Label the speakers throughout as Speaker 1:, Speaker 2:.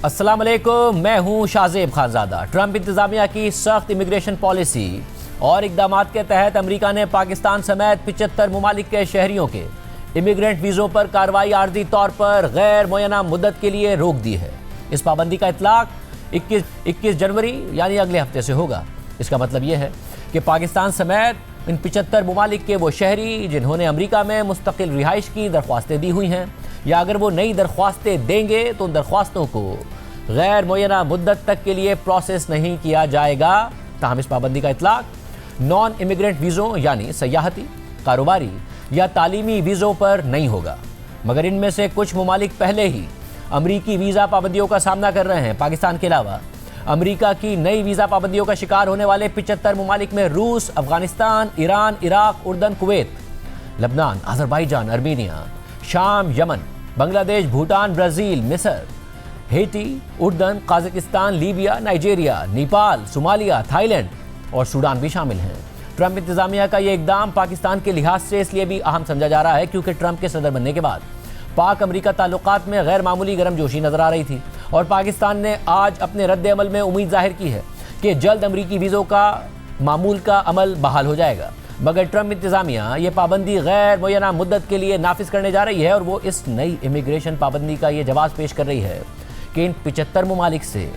Speaker 1: अस्सलाम वालेकुम, मैं हूं शाहजेब खानजादा। ट्रंप इंतजामिया की सख्त इमिग्रेशन पॉलिसी और इकदाम के तहत अमेरिका ने पाकिस्तान समेत 75 ममालिक के शहरियों के इमिग्रेंट वीज़ों पर कार्रवाई आर्जी तौर पर गैर मुय्यना मुद्दत के लिए रोक दी है। इस पाबंदी का इतलाक 21 जनवरी यानी अगले हफ्ते से होगा। इसका मतलब यह है कि पाकिस्तान समेत इन 75 ममालिक के वो शहरी जिन्होंने अमेरिका में मुस्तकिल रिहाइश की दरख्वास्तें दी हुई हैं, या अगर वो नई दरख्वास्तें देंगे तो उन दरख्वास्तों को गैर मुय्यना मुद्दत तक के लिए प्रोसेस नहीं किया जाएगा। ताहम इस पाबंदी का इतलाक नॉन इमिग्रेंट वीज़ों यानी सयाहती, कारोबारी या तालीमी वीज़ों पर नहीं होगा। मगर इनमें से कुछ ममालिक पहले ही अमरीकी वीज़ा पाबंदियों का सामना कर रहे हैं। पाकिस्तान के अलावा अमेरिका की नई वीज़ा पाबंदियों का शिकार होने वाले 75 ममालिक में रूस, अफगानिस्तान, ईरान, इराक, उर्दन, कुवैत, लबनान, अजरबैजान, अर्मीनिया, शाम, यमन, बांग्लादेश, भूटान, ब्राज़ील, मिस्र, हेटी, उर्दन, Kazakhstan, Libya, Nigeria, Nepal, Somalia, Thailand और सूडान भी शामिल हैं। ट्रंप इंतजामिया का ये इकदाम पाकिस्तान के लिहाज से इसलिए भी अहम समझा जा रहा है क्योंकि ट्रंप के सदर बनने के बाद पाक अमेरिका ताल्लुकात में गैर मामूली गर्मजोशी नजर आ रही थी और पाकिस्तान ने आज अपने रद्द अमल में उम्मीद जाहिर की है कि जल्द अमरीकी वीज़ों का मामूल का अमल बहाल हो जाएगा। मगर ट्रंप इंतजामिया ये पाबंदी गैर मुय्यना मुद्दत के लिए नाफिज करने जा रही है और वो इस नई इमिग्रेशन पाबंदी का ये जवाब पेश कर रही है कि इन 75 ममालिक से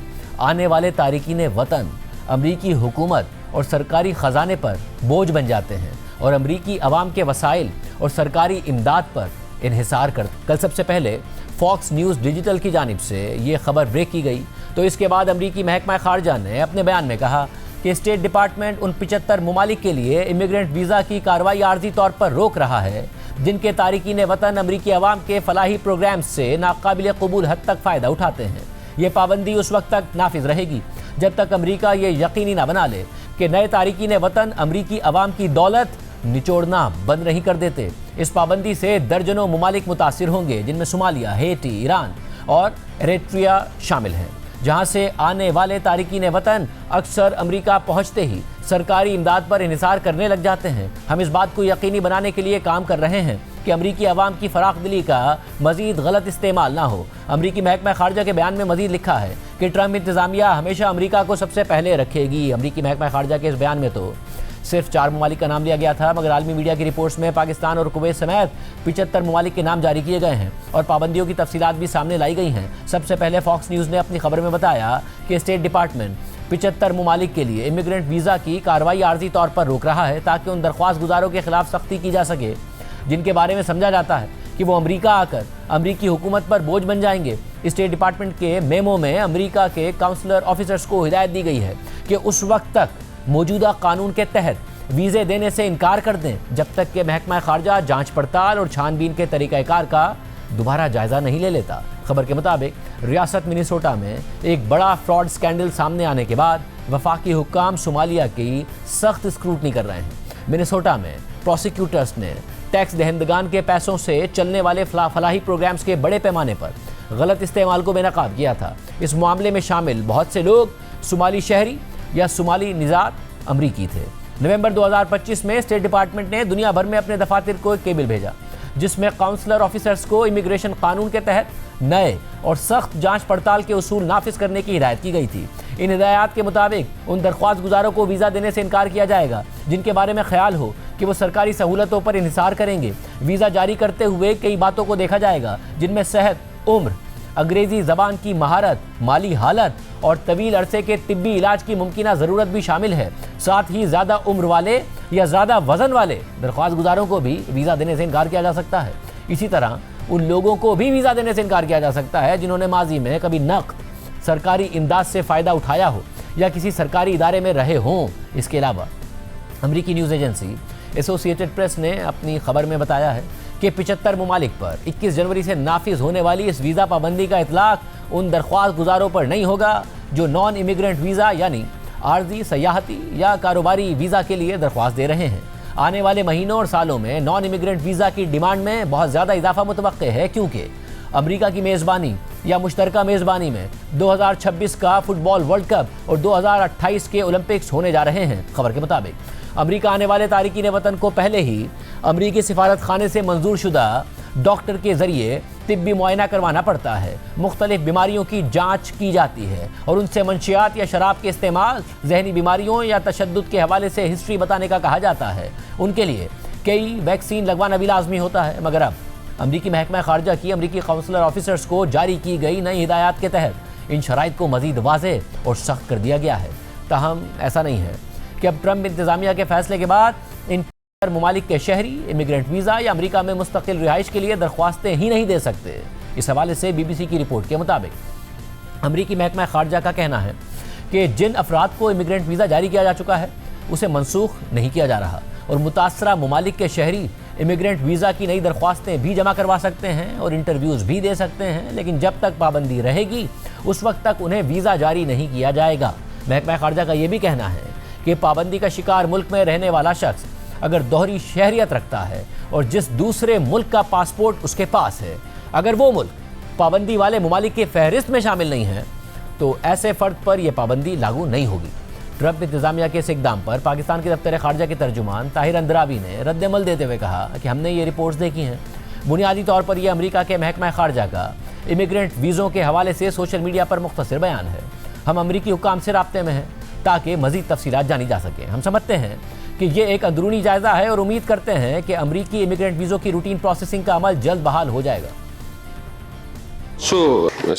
Speaker 1: आने वाले तारिकीन वतन अमरीकी हुकूमत और सरकारी ख़जाने पर बोझ बन जाते हैं और अमरीकी अवाम के वसाइल और सरकारी इमदाद पर इन्हिसार कर। कल सबसे पहले फॉक्स न्यूज़ डिजिटल की जानिब से ये खबर ब्रेक की गई तो इसके बाद अमरीकी महकमा खारजा ने अपने बयान में कहा कि स्टेट डिपार्टमेंट उन 75 ममालिक के लिए इमिग्रेंट वीज़ा की कार्रवाई आर्जी तौर पर रोक रहा है जिनके तारिकीन वतन अमरीकी अवाम के फलाही प्रोग्राम से नाकाबिल कबूल हद तक फ़ायदा उठाते हैं। ये पाबंदी उस वक्त तक नाफिज रहेगी जब तक अमरीका ये यकीनी ना बना ले कि नए तारिकीन वतन अमरीकी अवाम की दौलत निचोड़ना बंद नहीं कर देते। इस पाबंदी से दर्जनों ममालिक मुतासिर होंगे जिनमें सोमालिया, हेटी, ईरान और एरिट्रिया शामिल हैं, जहां से आने वाले तारिकीन वतन अक्सर अमेरिका पहुंचते ही सरकारी इमदाद पर इन्हिसार करने लग जाते हैं। हम इस बात को यकीनी बनाने के लिए काम कर रहे हैं कि अमरीकी अवाम की फराख दिली का मजीद गलत इस्तेमाल ना हो। अमरीकी महकमा खारजा के बयान में मजीद लिखा है कि ट्रंप इंतजामिया हमेशा अमरीका को सबसे पहले रखेगी। अमरीकी महकमा खारजा के इस बयान में तो सिर्फ 4 ममालिक का नाम लिया गया था, मगर आलमी मीडिया की रिपोर्ट्स में पाकिस्तान और कुवैत समेत 75 ममालिक के नाम जारी किए गए हैं और पाबंदियों की तफसीलात भी सामने लाई गई हैं। सबसे पहले फॉक्स न्यूज़ ने अपनी खबर में बताया कि स्टेट डिपार्टमेंट 75 ममालिक के लिए इमिग्रेंट वीज़ा की कार्रवाई आर्जी तौर पर रोक रहा है ताकि उन दरख्वास्त गुजारों के खिलाफ सख्ती की जा सके जिनके बारे में समझा जाता है कि वो अमरीका आकर अमरीकी हुकूमत पर बोझ बन जाएंगे। स्टेट डिपार्टमेंट के मेमो में अमरीका के काउंसलर ऑफिसर्स को हिदायत दी गई है कि उस वक्त तक मौजूदा कानून के तहत वीज़े देने से इनकार कर दें जब तक कि महकमा खारजा जांच पड़ताल और छानबीन के तरीक़ाकार का दोबारा जायज़ा नहीं ले लेता। खबर के मुताबिक रियासत मिनेसोटा में एक बड़ा फ्रॉड स्कैंडल सामने आने के बाद वफाकी हुक्काम सोमालिया की सख्त स्क्रूटनी कर रहे हैं। मिनेसोटा में प्रोसिक्यूटर्स ने टैक्स दहंदगान के पैसों से चलने वाले फलाही प्रोग्राम्स के बड़े पैमाने पर गलत इस्तेमाल को बेनकाब किया था। इस मामले में शामिल बहुत से लोग सोमाली शहरी या सोमाली निजात अमरीकी थे। नवंबर 2025 में स्टेट डिपार्टमेंट ने दुनिया भर में अपने दफातर को एक केबल भेजा जिसमें काउंसलर ऑफिसर्स को इमिग्रेशन कानून के तहत नए और सख्त जांच पड़ताल के उसूल नाफिज करने की हिदायत की गई थी। इन हिदायत के मुताबिक उन दरख्वास्त गुजारों को वीज़ा देने से इनकार किया जाएगा जिनके बारे में ख्याल हो कि वो सरकारी सहूलतों पर इन्हिसार करेंगे। वीज़ा जारी करते हुए कई बातों को देखा जाएगा जिनमें सेहत, उम्र, अंग्रेज़ी ज़बान की महारत, माली हालत और तवील अरसे के तिब्बी इलाज की मुमकिना ज़रूरत भी शामिल है। साथ ही ज़्यादा उम्र वाले या ज़्यादा वज़न वाले दरख्वास्त गुजारों को भी वीज़ा देने से इनकार किया जा सकता है। इसी तरह उन लोगों को भी वीज़ा देने से इनकार किया जा सकता है जिन्होंने माजी में कभी नक़द सरकारी इमदाद से फ़ायदा उठाया हो या किसी सरकारी इदारे में रहे हों। इसके अलावा अमरीकी न्यूज़ एजेंसी एसोसिएटेड प्रेस ने अपनी खबर में बताया है कि 75 ममालिक पर 21 जनवरी से नाफिज होने वाली इस वीज़ा पाबंदी का इतलाक उन दरख्वास्त गुजारों पर नहीं होगा जो नॉन इमिग्रेंट वीज़ा यानी आर्जी, सयाहती या कारोबारी वीज़ा के लिए दरख्वास्त दे रहे हैं। आने वाले महीनों और सालों में नॉन इमिग्रेंट वीज़ा की डिमांड में बहुत ज़्यादा इजाफा मुतवक्के है क्योंकि अमेरिका की मेज़बानी या मुश्तरका मेज़बानी में 2026 का फुटबॉल वर्ल्ड कप और 2028 के ओलंपिक्स होने जा रहे हैं। खबर के मुताबिक अमेरिका आने वाले तारिकीन वतन को पहले ही अमरीकी सिफारत खाने से मंजूर शुदा डॉक्टर के जरिए तिब्बी मुआयना करवाना पड़ता है, मुख्तलिफ बीमारियों की जांच की जाती है और उनसे मंशियात या शराब के इस्तेमाल, जहनी बीमारियों या तशद्दुद के हवाले से हिस्ट्री बताने का कहा जाता है। उनके लिए कई वैक्सीन लगवाना भी लाजमी होता है। मगर अब अमरीकी महकमा खारजा की अमरीकी काउंसलर ऑफिसर्स को जारी की गई नई हिदायत के तहत इन शराइत को मजीद वाज़ेह और सख्त कर दिया गया है। ताहम ऐसा नहीं है कि अब ट्रंप इंतजामिया के फैसले के बाद इन ममालिक के शहरी इमिग्रेंट वीज़ा या अमरीका में मुस्तकिल रिहाइश के लिए दरख्वास्तें ही नहीं दे सकते। इस हवाले से BBC की रिपोर्ट के मुताबिक अमरीकी महकमा खारजा का कहना है कि जिन अफराद को इमिग्रेंट वीज़ा जारी किया जा चुका है उसे मनसूख नहीं किया जा रहा और मुतासरा ममालिक के शहरी इमिग्रेंट वीज़ा की नई दरख्वास्तें भी जमा करवा सकते हैं और इंटरव्यूज़ भी दे सकते हैं, लेकिन जब तक पाबंदी रहेगी उस वक्त तक उन्हें वीज़ा जारी नहीं किया जाएगा। महकमा खारजा का यह भी कहना है कि पाबंदी का शिकार मुल्क में रहने वाला शख्स अगर दोहरी शहरियत रखता है और जिस दूसरे मुल्क का पासपोर्ट उसके पास है, अगर वो मुल्क पाबंदी वाले ममालिक की फहरिस्त में शामिल नहीं है तो ऐसे फ़र्द पर यह पाबंदी लागू नहीं होगी। ट्रंप इंतजामिया के इस इक़दाम पर पाकिस्तान के दफ्तर खारजा के तर्जुमान ताहिर अंद्राबी ने रद्द-ए-अमल देते हुए कहा कि हमने ये रिपोर्ट्स देखी हैं। बुनियादी तौर पर यह अमरीका के महकमा खारजा का इमिग्रेंट वीज़ों के हवाले से सोशल मीडिया पर मुख्तसर बयान है। हम अमरीकी हुक्काम से राब्ते में हैं ताकि मज़ीद तफसीलात जानी जा सकें। हम समझते हैं कि ये एक अंदरूनी जायज़ा है और उम्मीद करते हैं कि अमरीकी इमिग्रेंट वीज़ों की रूटीन प्रोसेसिंग का अमल जल्द बहाल हो जाएगा।
Speaker 2: So,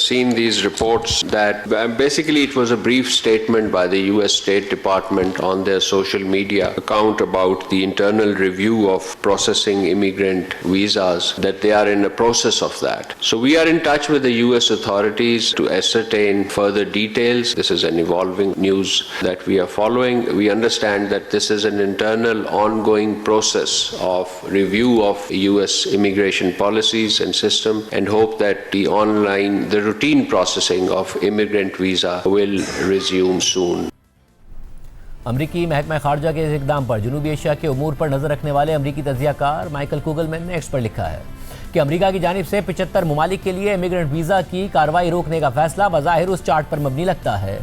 Speaker 2: seen these reports that basically it was a brief statement by the US State Department on their social media account about the internal review of processing immigrant visas, that they are in the process of that. So we are in touch with the US authorities to ascertain further details. This is an evolving news that we are following. We understand that this is an internal ongoing process of review of US immigration policies and system, and hope that the routine processing of immigrant visa will resume soon.
Speaker 1: अमरीकी महकमा खारजा के इस इक़दाम पर जनूबी Asia के उमूर पर नज़र रखने वाले अमरीकी तज्ज़ियाकार माइकल कुगलमैन ने एक्स पर लिखा है कि अमरीका की जानिब से 75 ममालिक के लिए इमिग्रेंट वीज़ा की कार्रवाई रोकने का फैसला बज़ाहिर उस चार्ट पर मबनी लगता है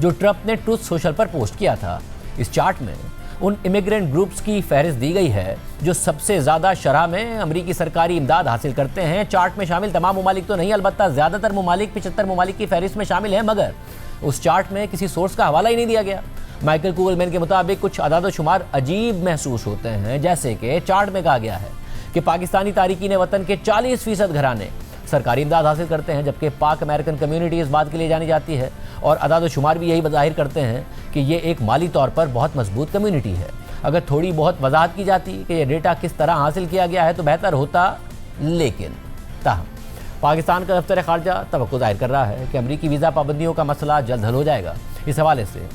Speaker 1: जो ट्रंप ने ट्रूथ सोशल पर पोस्ट किया था। इस चार्ट में उन इमिग्रेंट ग्रुप्स की फहरिस्त दी गई है जो सबसे ज़्यादा शरह में अमरीकी सरकारी इमदाद हासिल करते हैं। चार्ट में शामिल तमाम ममालिक तो नहीं, अलबत्ता ज़्यादातर ममालिक 75 ममालिक की फहरिस्त में शामिल हैं, मगर उस चार्ट में किसी सोर्स का हवाला ही नहीं दिया गया। माइकल कुगलमैन के मुताबिक कुछ अदाद शुमार अजीब महसूस होते हैं, जैसे कि चार्ट में कहा गया है कि पाकिस्तानी तारिकीन वतन के 40% घराने सरकारी इमदाद हासिल करते हैं, जबकि पाक अमेरिकन कम्युनिटी इस बात के लिए जानी जाती है और अदाद शुमार भी यही ज़ाहिर करते हैं कि ये एक माली तौर पर बहुत मजबूत कम्युनिटी है। अगर थोड़ी बहुत वजाहत की जाती कि यह डेटा किस तरह हासिल किया गया है तो बेहतर होता, लेकिन ताहम पाकिस्तान का दफ्तर खारजा तवक्को ज़ाहिर कर रहा है कि अमरीकी वीज़ा पाबंदियों का मसला जल्द हल हो जाएगा। इस हवाले से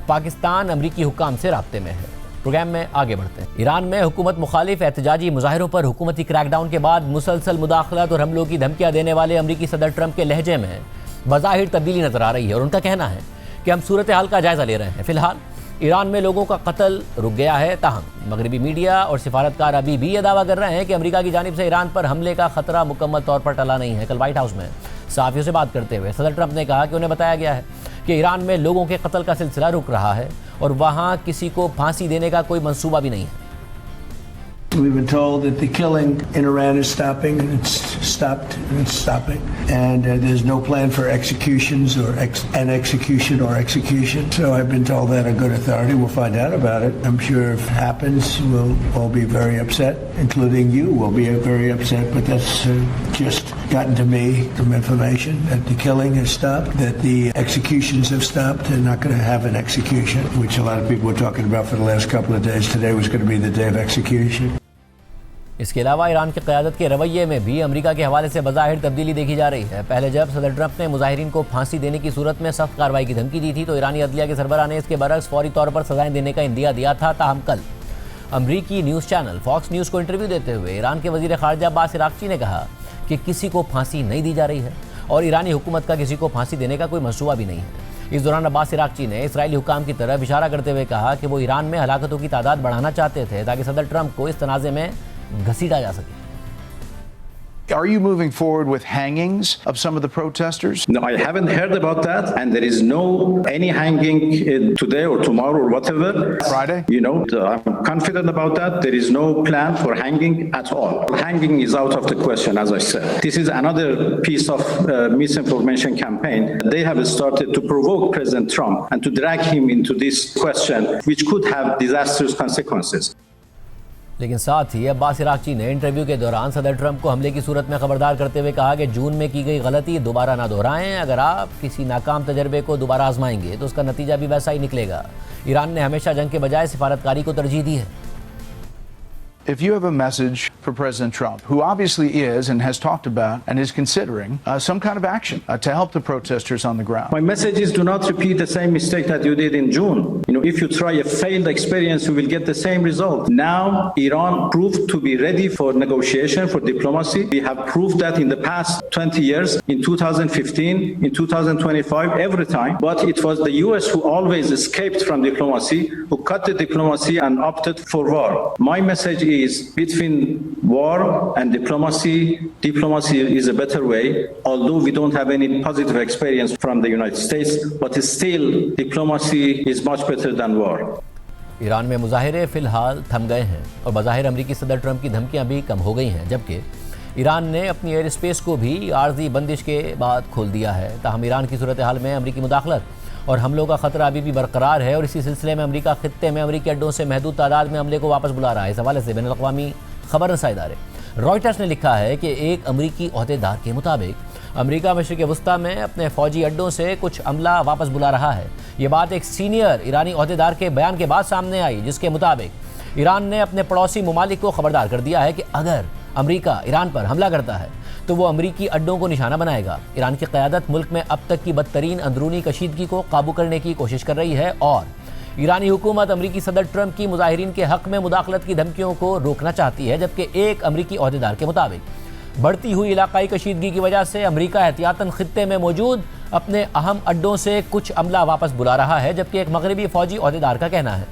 Speaker 1: पाकिस्तान अमरीकी हुक्काम से राब्ते में है। प्रोग्राम में आगे बढ़ते हैं। ईरान में हुकूमत मुखालिफ एहतजाजी मुजाहिरों पर हुकूमती क्रैकडाउन के बाद मुसलसल मुदाखलत और हमलों की धमकियाँ देने वाले अमरीकी सदर ट्रंप के लहजे में बज़ाहिर तब्दीली नज़र आ रही है और उनका कहना है कि हम सूरत हाल का जायज़ा ले रहे हैं। फ़िलहाल ईरान में लोगों का कत्ल रुक गया है, ताहम मगरबी मीडिया और सिफारतकार अभी भी यह दावा कर रहे हैं कि अमेरिका की जानिब से ईरान पर हमले का खतरा मुकम्मल तौर पर टला नहीं है। कल व्हाइट हाउस में सहाफ़ियों से बात करते हुए सदर ट्रंप ने कहा कि उन्हें बताया गया है कि ईरान में लोगों के कत्ल का सिलसिला रुक रहा है और वहाँ किसी को फांसी देने का कोई मंसूबा भी नहीं है।
Speaker 3: We've been told that the killing in Iran is stopping, and it's stopped, and it's stopping. And there's no plan for executions or an execution or execution. So I've been told that a good authority will find out about it. I'm sure if it happens, we'll all be very upset, including you will be very upset. But that's just gotten to me some information that the killing has stopped, that the executions have stopped. They're not going to have an execution, which a lot of people were talking about for the last couple of days. Today was going to be the day of execution.
Speaker 1: इसके अलावा Iran की क़यादत के रवैये में भी America के हवाले से बज़ाहिर तब्दीली देखी जा रही है। पहले जब सदर ट्रंप ने मुजाहिरीन को फांसी देने की सूरत में सख्त कार्रवाई की धमकी दी थी तो ईरानी अदलिया के सरबराह ने इसके बरक्स फौरी तौर पर सजाएं देने का इंदिया दिया था। ताहम कल अमरीकी न्यूज़ चैनल फॉक्स न्यूज़ को इंटरव्यू देते हुए ईरान के वज़ीर ख़ारजा अब्बास इराक़ची ने कहा कि किसी को फांसी नहीं दी जा रही है और ईरानी हुकूमत का किसी को फांसी देने का कोई मंसूबा भी नहीं है। इस दौरान अब्बास इराक़ची ने इसराइली हुकाम की तरफ इशारा करते हुए कहा कि वो ईरान में हलाकतों की तादाद बढ़ाना चाहते थे ताकि सदर ट्रंप को इस तनाज़े में घसीटा जा सके।
Speaker 4: Are you moving forward with hangings of some of the protesters?
Speaker 5: No, I haven't heard about that, and there is no any hanging today or tomorrow or whatever.
Speaker 4: Friday?
Speaker 5: You know, I'm confident about that. There is no plan for hanging at all. Hanging is out of the question, as I said. This is another piece of misinformation campaign. They have started to provoke President Trump and to drag him into this question, which could have disastrous consequences.
Speaker 1: लेकिन साथ ही अब्बास इराक़ची ने interview के दौरान सदर Trump को हमले की सूरत में खबरदार करते हुए कहा कि जून में की गई गलती दोबारा ना दोहराएं। अगर आप किसी नाकाम तजर्बे को दोबारा आजमाएंगे तो उसका नतीजा भी वैसा ही निकलेगा। ईरान ने हमेशा जंग के बजाय सिफारतकारी को तरजीह दी है।
Speaker 4: If you have a message for President Trump, who obviously is and has talked about and is considering some kind of action to help the protesters on the ground.
Speaker 5: My message is do not repeat the same mistake that you did in June. You know, if you try a failed experience, you will get the same result. Now, Iran proved to be ready for negotiation, for diplomacy. We have proved that in the past 20 years, in 2015, in 2025, every time. But it was the US who always escaped from diplomacy, who cut the diplomacy and opted for war. My message is between war and diplomacy. Diplomacy is a better way, although we don't have any positive experience from the United States, but still diplomacy is much better than war.
Speaker 1: Iran में मुजाहिरे फिलहाल थम गए हैं और बज़ाहिर अमरीकी सदर Trump की धमकियां भी कम हो गई हैं, जबकि ईरान ने अपनी एयर स्पेस को भी आर्जी बंदिश के बाद खोल दिया है। ताहम ईरान की सूरत हाल में अमरीकी मुदाखलत और हमलों का खतरा अभी भी बरकरार है और इसी सिलसिले में अमरीका खित्ते में अमरीकी अड्डों से महदूद तादाद में हमले को वापस बुला रहा है। इस हवाले से बैनुल-अक़वामी खबर रसाई इदारे रॉयटर्स ने लिखा है कि एक अमरीकी ओहदेदार के मुताबिक अमरीका मशरिक़ वस्ता में अपने फ़ौजी अड्डों से कुछ अमला वापस बुला रहा है। ये बात एक सीनियर ईरानी ओहदेदार के बयान के बाद सामने आई, जिसके मुताबिक ईरान ने अपने पड़ोसी ममालिक को खबरदार कर दिया है कि अगर अमरीका ईरान पर हमला करता है तो वो अमरीकी अड्डों को निशाना बनाएगा। ईरान की क़यादत मुल्क में अब तक की बदतरीन अंदरूनी कशीदगी को काबू करने की कोशिश कर रही है और ईरानी हुकूमत अमरीकी सदर ट्रंप की मुजाहिरीन के हक़ में मुदाखलत की धमकियों को रोकना चाहती है, जबकि एक अमरीकी ओहदेदार के मुताबिक बढ़ती हुई इलाकाई कशीदगी की वजह से अमरीका एहतियातन खित्ते में मौजूद अपने अहम अड्डों से कुछ अमला वापस बुला रहा है। जबकि एक मगरबी फ़ौजी ओहदेदार का कहना है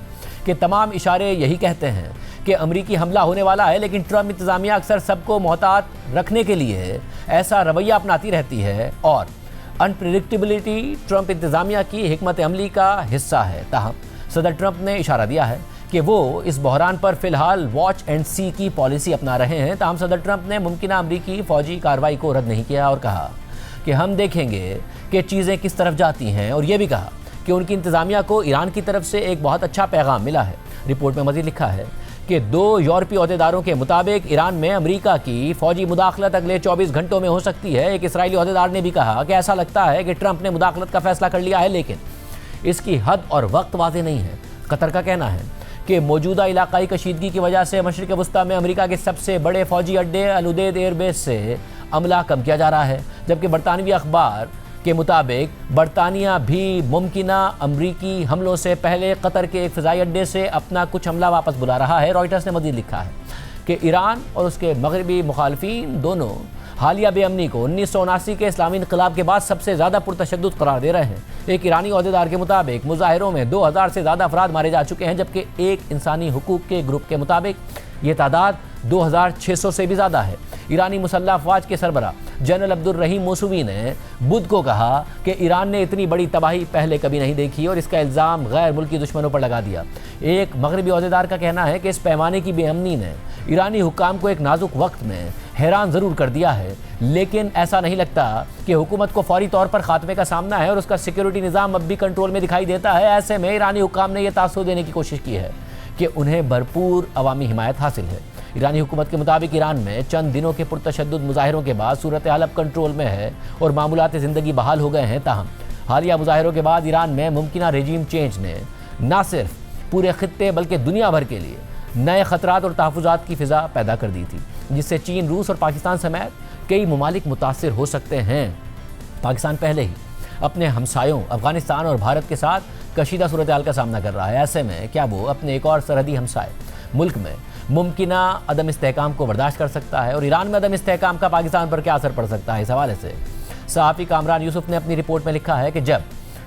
Speaker 1: कि तमाम इशारे यही कहते हैं कि अमरीकी हमला होने वाला है, लेकिन ट्रंप इंतज़ामिया अक्सर सबको मोहतात रखने के लिए ऐसा रवैया अपनाती रहती है और अनप्रेडिक्टेबिलिटी ट्रंप इंतज़ामिया की हिकमत अमली का हिस्सा है। ताहम सदर ट्रंप ने इशारा दिया है कि वो इस बहरान पर फ़िलहाल वॉच एंड सी की पॉलिसी अपना रहे हैं। ताहम सदर ट्रंप ने मुमकिन अमरीकी फ़ौजी कार्रवाई को रद्द नहीं किया और कहा कि हम देखेंगे कि चीज़ें किस तरफ जाती हैं, और ये भी कहा कि उनकी इंतज़ामिया को ईरान की तरफ से एक बहुत अच्छा पैगाम मिला है। रिपोर्ट में मज़ीद लिखा है कि 2 यूरोपीय ओहदेदारों के मुताबिक ईरान में अमरीका की फ़ौजी मुदाखलत अगले 24 घंटों में हो सकती है। एक इसराइली ओहदेदार ने भी कहा कि ऐसा लगता है कि ट्रंप ने मुदाखलत का फैसला कर लिया है, लेकिन इसकी हद और वक्त वाज़ेह नहीं है। कतर का कहना है कि मौजूदा इलाकाई कशीदगी की वजह से मशरिक़ वस्ता में अमरीका के सबसे बड़े फ़ौजी अड्डे अल उदैद एयरबेस से अमला कम किया जा रहा है, जबकि बरतानवी अखबार के मुताबिक बरतानिया भी मुमकिना अमरीकी हमलों से पहले कतर के एक फ़िज़ाई अड्डे से अपना कुछ हमला वापस बुला रहा है। रॉयटर्स ने मज़ीद लिखा है कि ईरान और उसके मगरबी मुखालफीन दोनों हालिया बेअमनी को 1979 के इस्लामी इनकलाब के बाद सबसे ज़्यादा पुरतशद्दुद करार दे रहे हैं। एक ईरानी ओहदेदार के मुताबिक मुजाहिरों में 2000 से ज़्यादा अफराद मारे जा चुके हैं, जबकि एक इंसानी हुकूक के ग्रुप के मुताबिक ये तादाद 2600 से भी ज़्यादा है। ईरानी मुसल्लह अफवाज के सरबरा जनरल अब्दुल रहीम मौसूवी ने बुध को कहा कि ईरान ने इतनी बड़ी तबाही पहले कभी नहीं देखी और इसका इल्ज़ाम गैर मुल्की दुश्मनों पर लगा दिया। एक मगरबी ओहदेदार का कहना है कि इस पैमाने की बेअमनी ने ईरानी हुक्काम को एक नाजुक वक्त में हैरान ज़रूर कर दिया है, लेकिन ऐसा नहीं लगता कि हुकूमत को फौरी तौर पर खात्मे का सामना है और उसका सिक्योरिटी निज़ाम अब भी कंट्रोल में दिखाई देता है। ऐसे में ईरानी हुक्काम ने यह तासुर देने की कोशिश की है कि उन्हें भरपूर अवामी हिमायत हासिल है। ईरानी हुकूमत के मुताबिक ईरान में चंद दिनों के पुरतशद्दुद मुजाहिरों के बाद सूरत हाल अब कंट्रोल में है और मामूलात ज़िंदगी बहाल हो गए हैं। ताहम हालिया मुजाहिरों के बाद ईरान में मुमकिना रेजीम चेंज ने न सिर्फ पूरे खित्ते बल्कि दुनिया भर के लिए नए ख़तरात और तहफ़्फ़ुज़ात की फ़िज़ा पैदा कर दी थी, जिससे चीन, रूस और पाकिस्तान समेत कई ममालिक मुतासिर हो सकते हैं। पाकिस्तान पहले ही अपने हमसायों अफ़गानिस्तान और भारत के साथ कशीदा सूरत हाल का सामना कर रहा है। ऐसे में क्या वो अपने एक और सरहदी हमसाए मुल्क में मुमकिना अदम इस्तेहकाम को बर्दाश्त कर सकता है, और ईरान में अदम इस्तेहकाम का पाकिस्तान पर क्या असर पड़ सकता है? इस हवाले से सहाफ़ी कामरान यूसुफ ने अपनी रिपोर्ट में लिखा है कि जब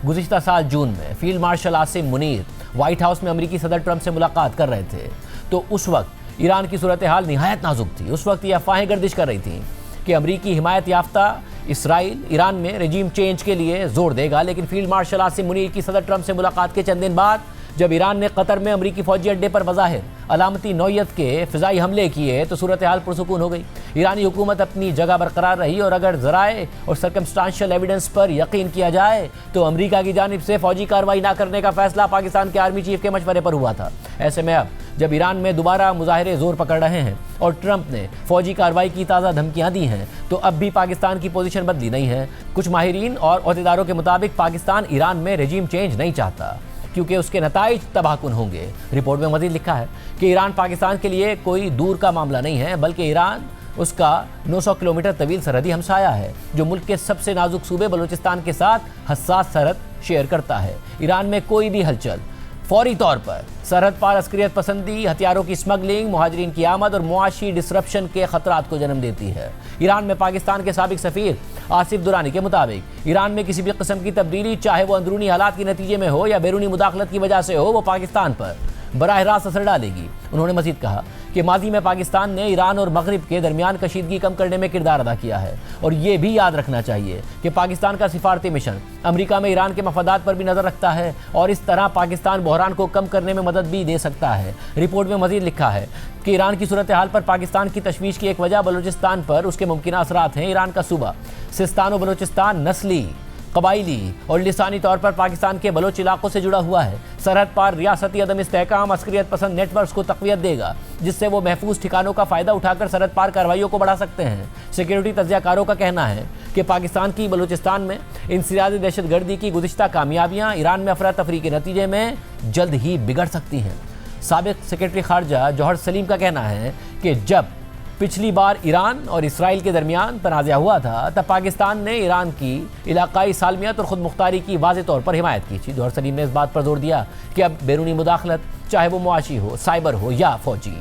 Speaker 1: गुज़िश्ता साल जून में field marshal Asim Munir white house में अमरीकी सदर ट्रंप से मुलाकात कर रहे थे, तो उस वक्त ईरान की सूरत हाल निहायत नाजुक थी। उस वक्त ये अफवाहें गर्दिश कर रही थी कि अमरीकी हिमायत याफ्ता इसराइल ईरान में रजीम चेंज के लिए जोर देगा, लेकिन फील्ड मार्शल आसिम मुनीर की सदर ट्रंप से मुलाकात के चंद दिन बाद जब ईरान ने कतर में अमरीकी फौजी अड्डे पर बज़ाहिर अलामती नौयत के फ़िज़ाई हमले किए तो सूरत हाल पुरसुकून हो गई। ईरानी हुकूमत अपनी जगह बरकरार रही और अगर ज़राए और सर्कमस्टांशियल एविडेंस पर यकीन किया जाए तो अमरीका की जानिब से फ़ौजी कार्रवाई न करने का फैसला पाकिस्तान के आर्मी चीफ के मशवरे पर हुआ था। ऐसे में अब जब ईरान में दोबारा मुजाहरे जोर पकड़ रहे हैं और ट्रंप ने फौजी कार्रवाई की ताज़ा धमकियां दी हैं तो अब भी पाकिस्तान की पोजीशन बदली नहीं है। कुछ माहिरीन और अहदेदारों के मुताबिक पाकिस्तान ईरान में रजीम चेंज नहीं चाहता क्योंकि उसके नताइज तबाहकुन होंगे। रिपोर्ट में मज़ीद लिखा है कि ईरान पाकिस्तान के लिए कोई दूर का मामला नहीं है, बल्कि ईरान उसका 900 किलोमीटर तवील सरहदी हमसाया है जो मुल्क के सबसे नाजुक सूबे बलूचिस्तान के साथ हसास सरहद शेयर करता है। ईरान में कोई भी हलचल फौरी तौर पर सरहद पार अस्करियत पसंदी, हथियारों की स्मगलिंग, मुहाजिरीन की आमद और मुआशी डिसरप्शन के खतरात को जन्म देती है। ईरान में पाकिस्तान के साबिक सफ़ीर आसिफ दुरानी के मुताबिक ईरान में किसी भी किस्म की तब्दीली, चाहे वो अंदरूनी हालात के नतीजे में हो या बैरूनी मुदाखलत की वजह से हो, वो पाकिस्तान पर बराह रास्त असर डालेगी। उन्होंने मज़ीद कहा कि माजी में पाकिस्तान ने ईरान और मगरिब के दरमियान कशीदगी कम करने में किरदार अदा किया है और ये भी याद रखना चाहिए कि पाकिस्तान का सिफारती मिशन अमेरिका में ईरान के मफादात पर भी नज़र रखता है और इस तरह पाकिस्तान बहरान को कम करने में मदद भी दे सकता है। रिपोर्ट में मज़ीद लिखा है कि ईरान की सूरत हाल पर पाकिस्तान की तशवीश की एक वजह बलूचिस्तान पर उसके मुमकिन असरात हैं। ईरान का सूबा सिस्तान और बलूचिस्तान नस्ली, कबाइली और लिसानी तौर पर पाकिस्तान के बलोच इलाकों से जुड़ा हुआ है। सरहद पार रियासती अदम इस्तेहकाम अस्करियत पसंद नेटवर्क्स को तक़वियत देगा जिससे वो महफूज ठिकानों का फ़ायदा उठाकर सरहद पार कार्रवाइयों को बढ़ा सकते हैं। सिक्योरिटी तज्ज़ियाकारों का कहना है कि पाकिस्तान की बलूचिस्तान में इंसरादी दहशतगर्दी की गुज़िश्ता कामयाबियाँ ईरान में अफरा तफरी के नतीजे में जल्द ही बिगड़ सकती हैं। साबिक़ सेक्रेटरी खारजा जौहर सलीम का कहना है कि जब पिछली बार ईरान और इसराइल के दरमियान तनाज़ा हुआ था तब पाकिस्तान ने ईरान की इलाकाई सालमियत और ख़ुद मुख्तारी की वाज़े तौर पर हिमायत की थी। जौहर सलीम ने इस बात पर जोर दिया कि अब बैरूनी मुदाखलत, चाहे वो मुआशी हो, साइबर हो या फ़ौजी,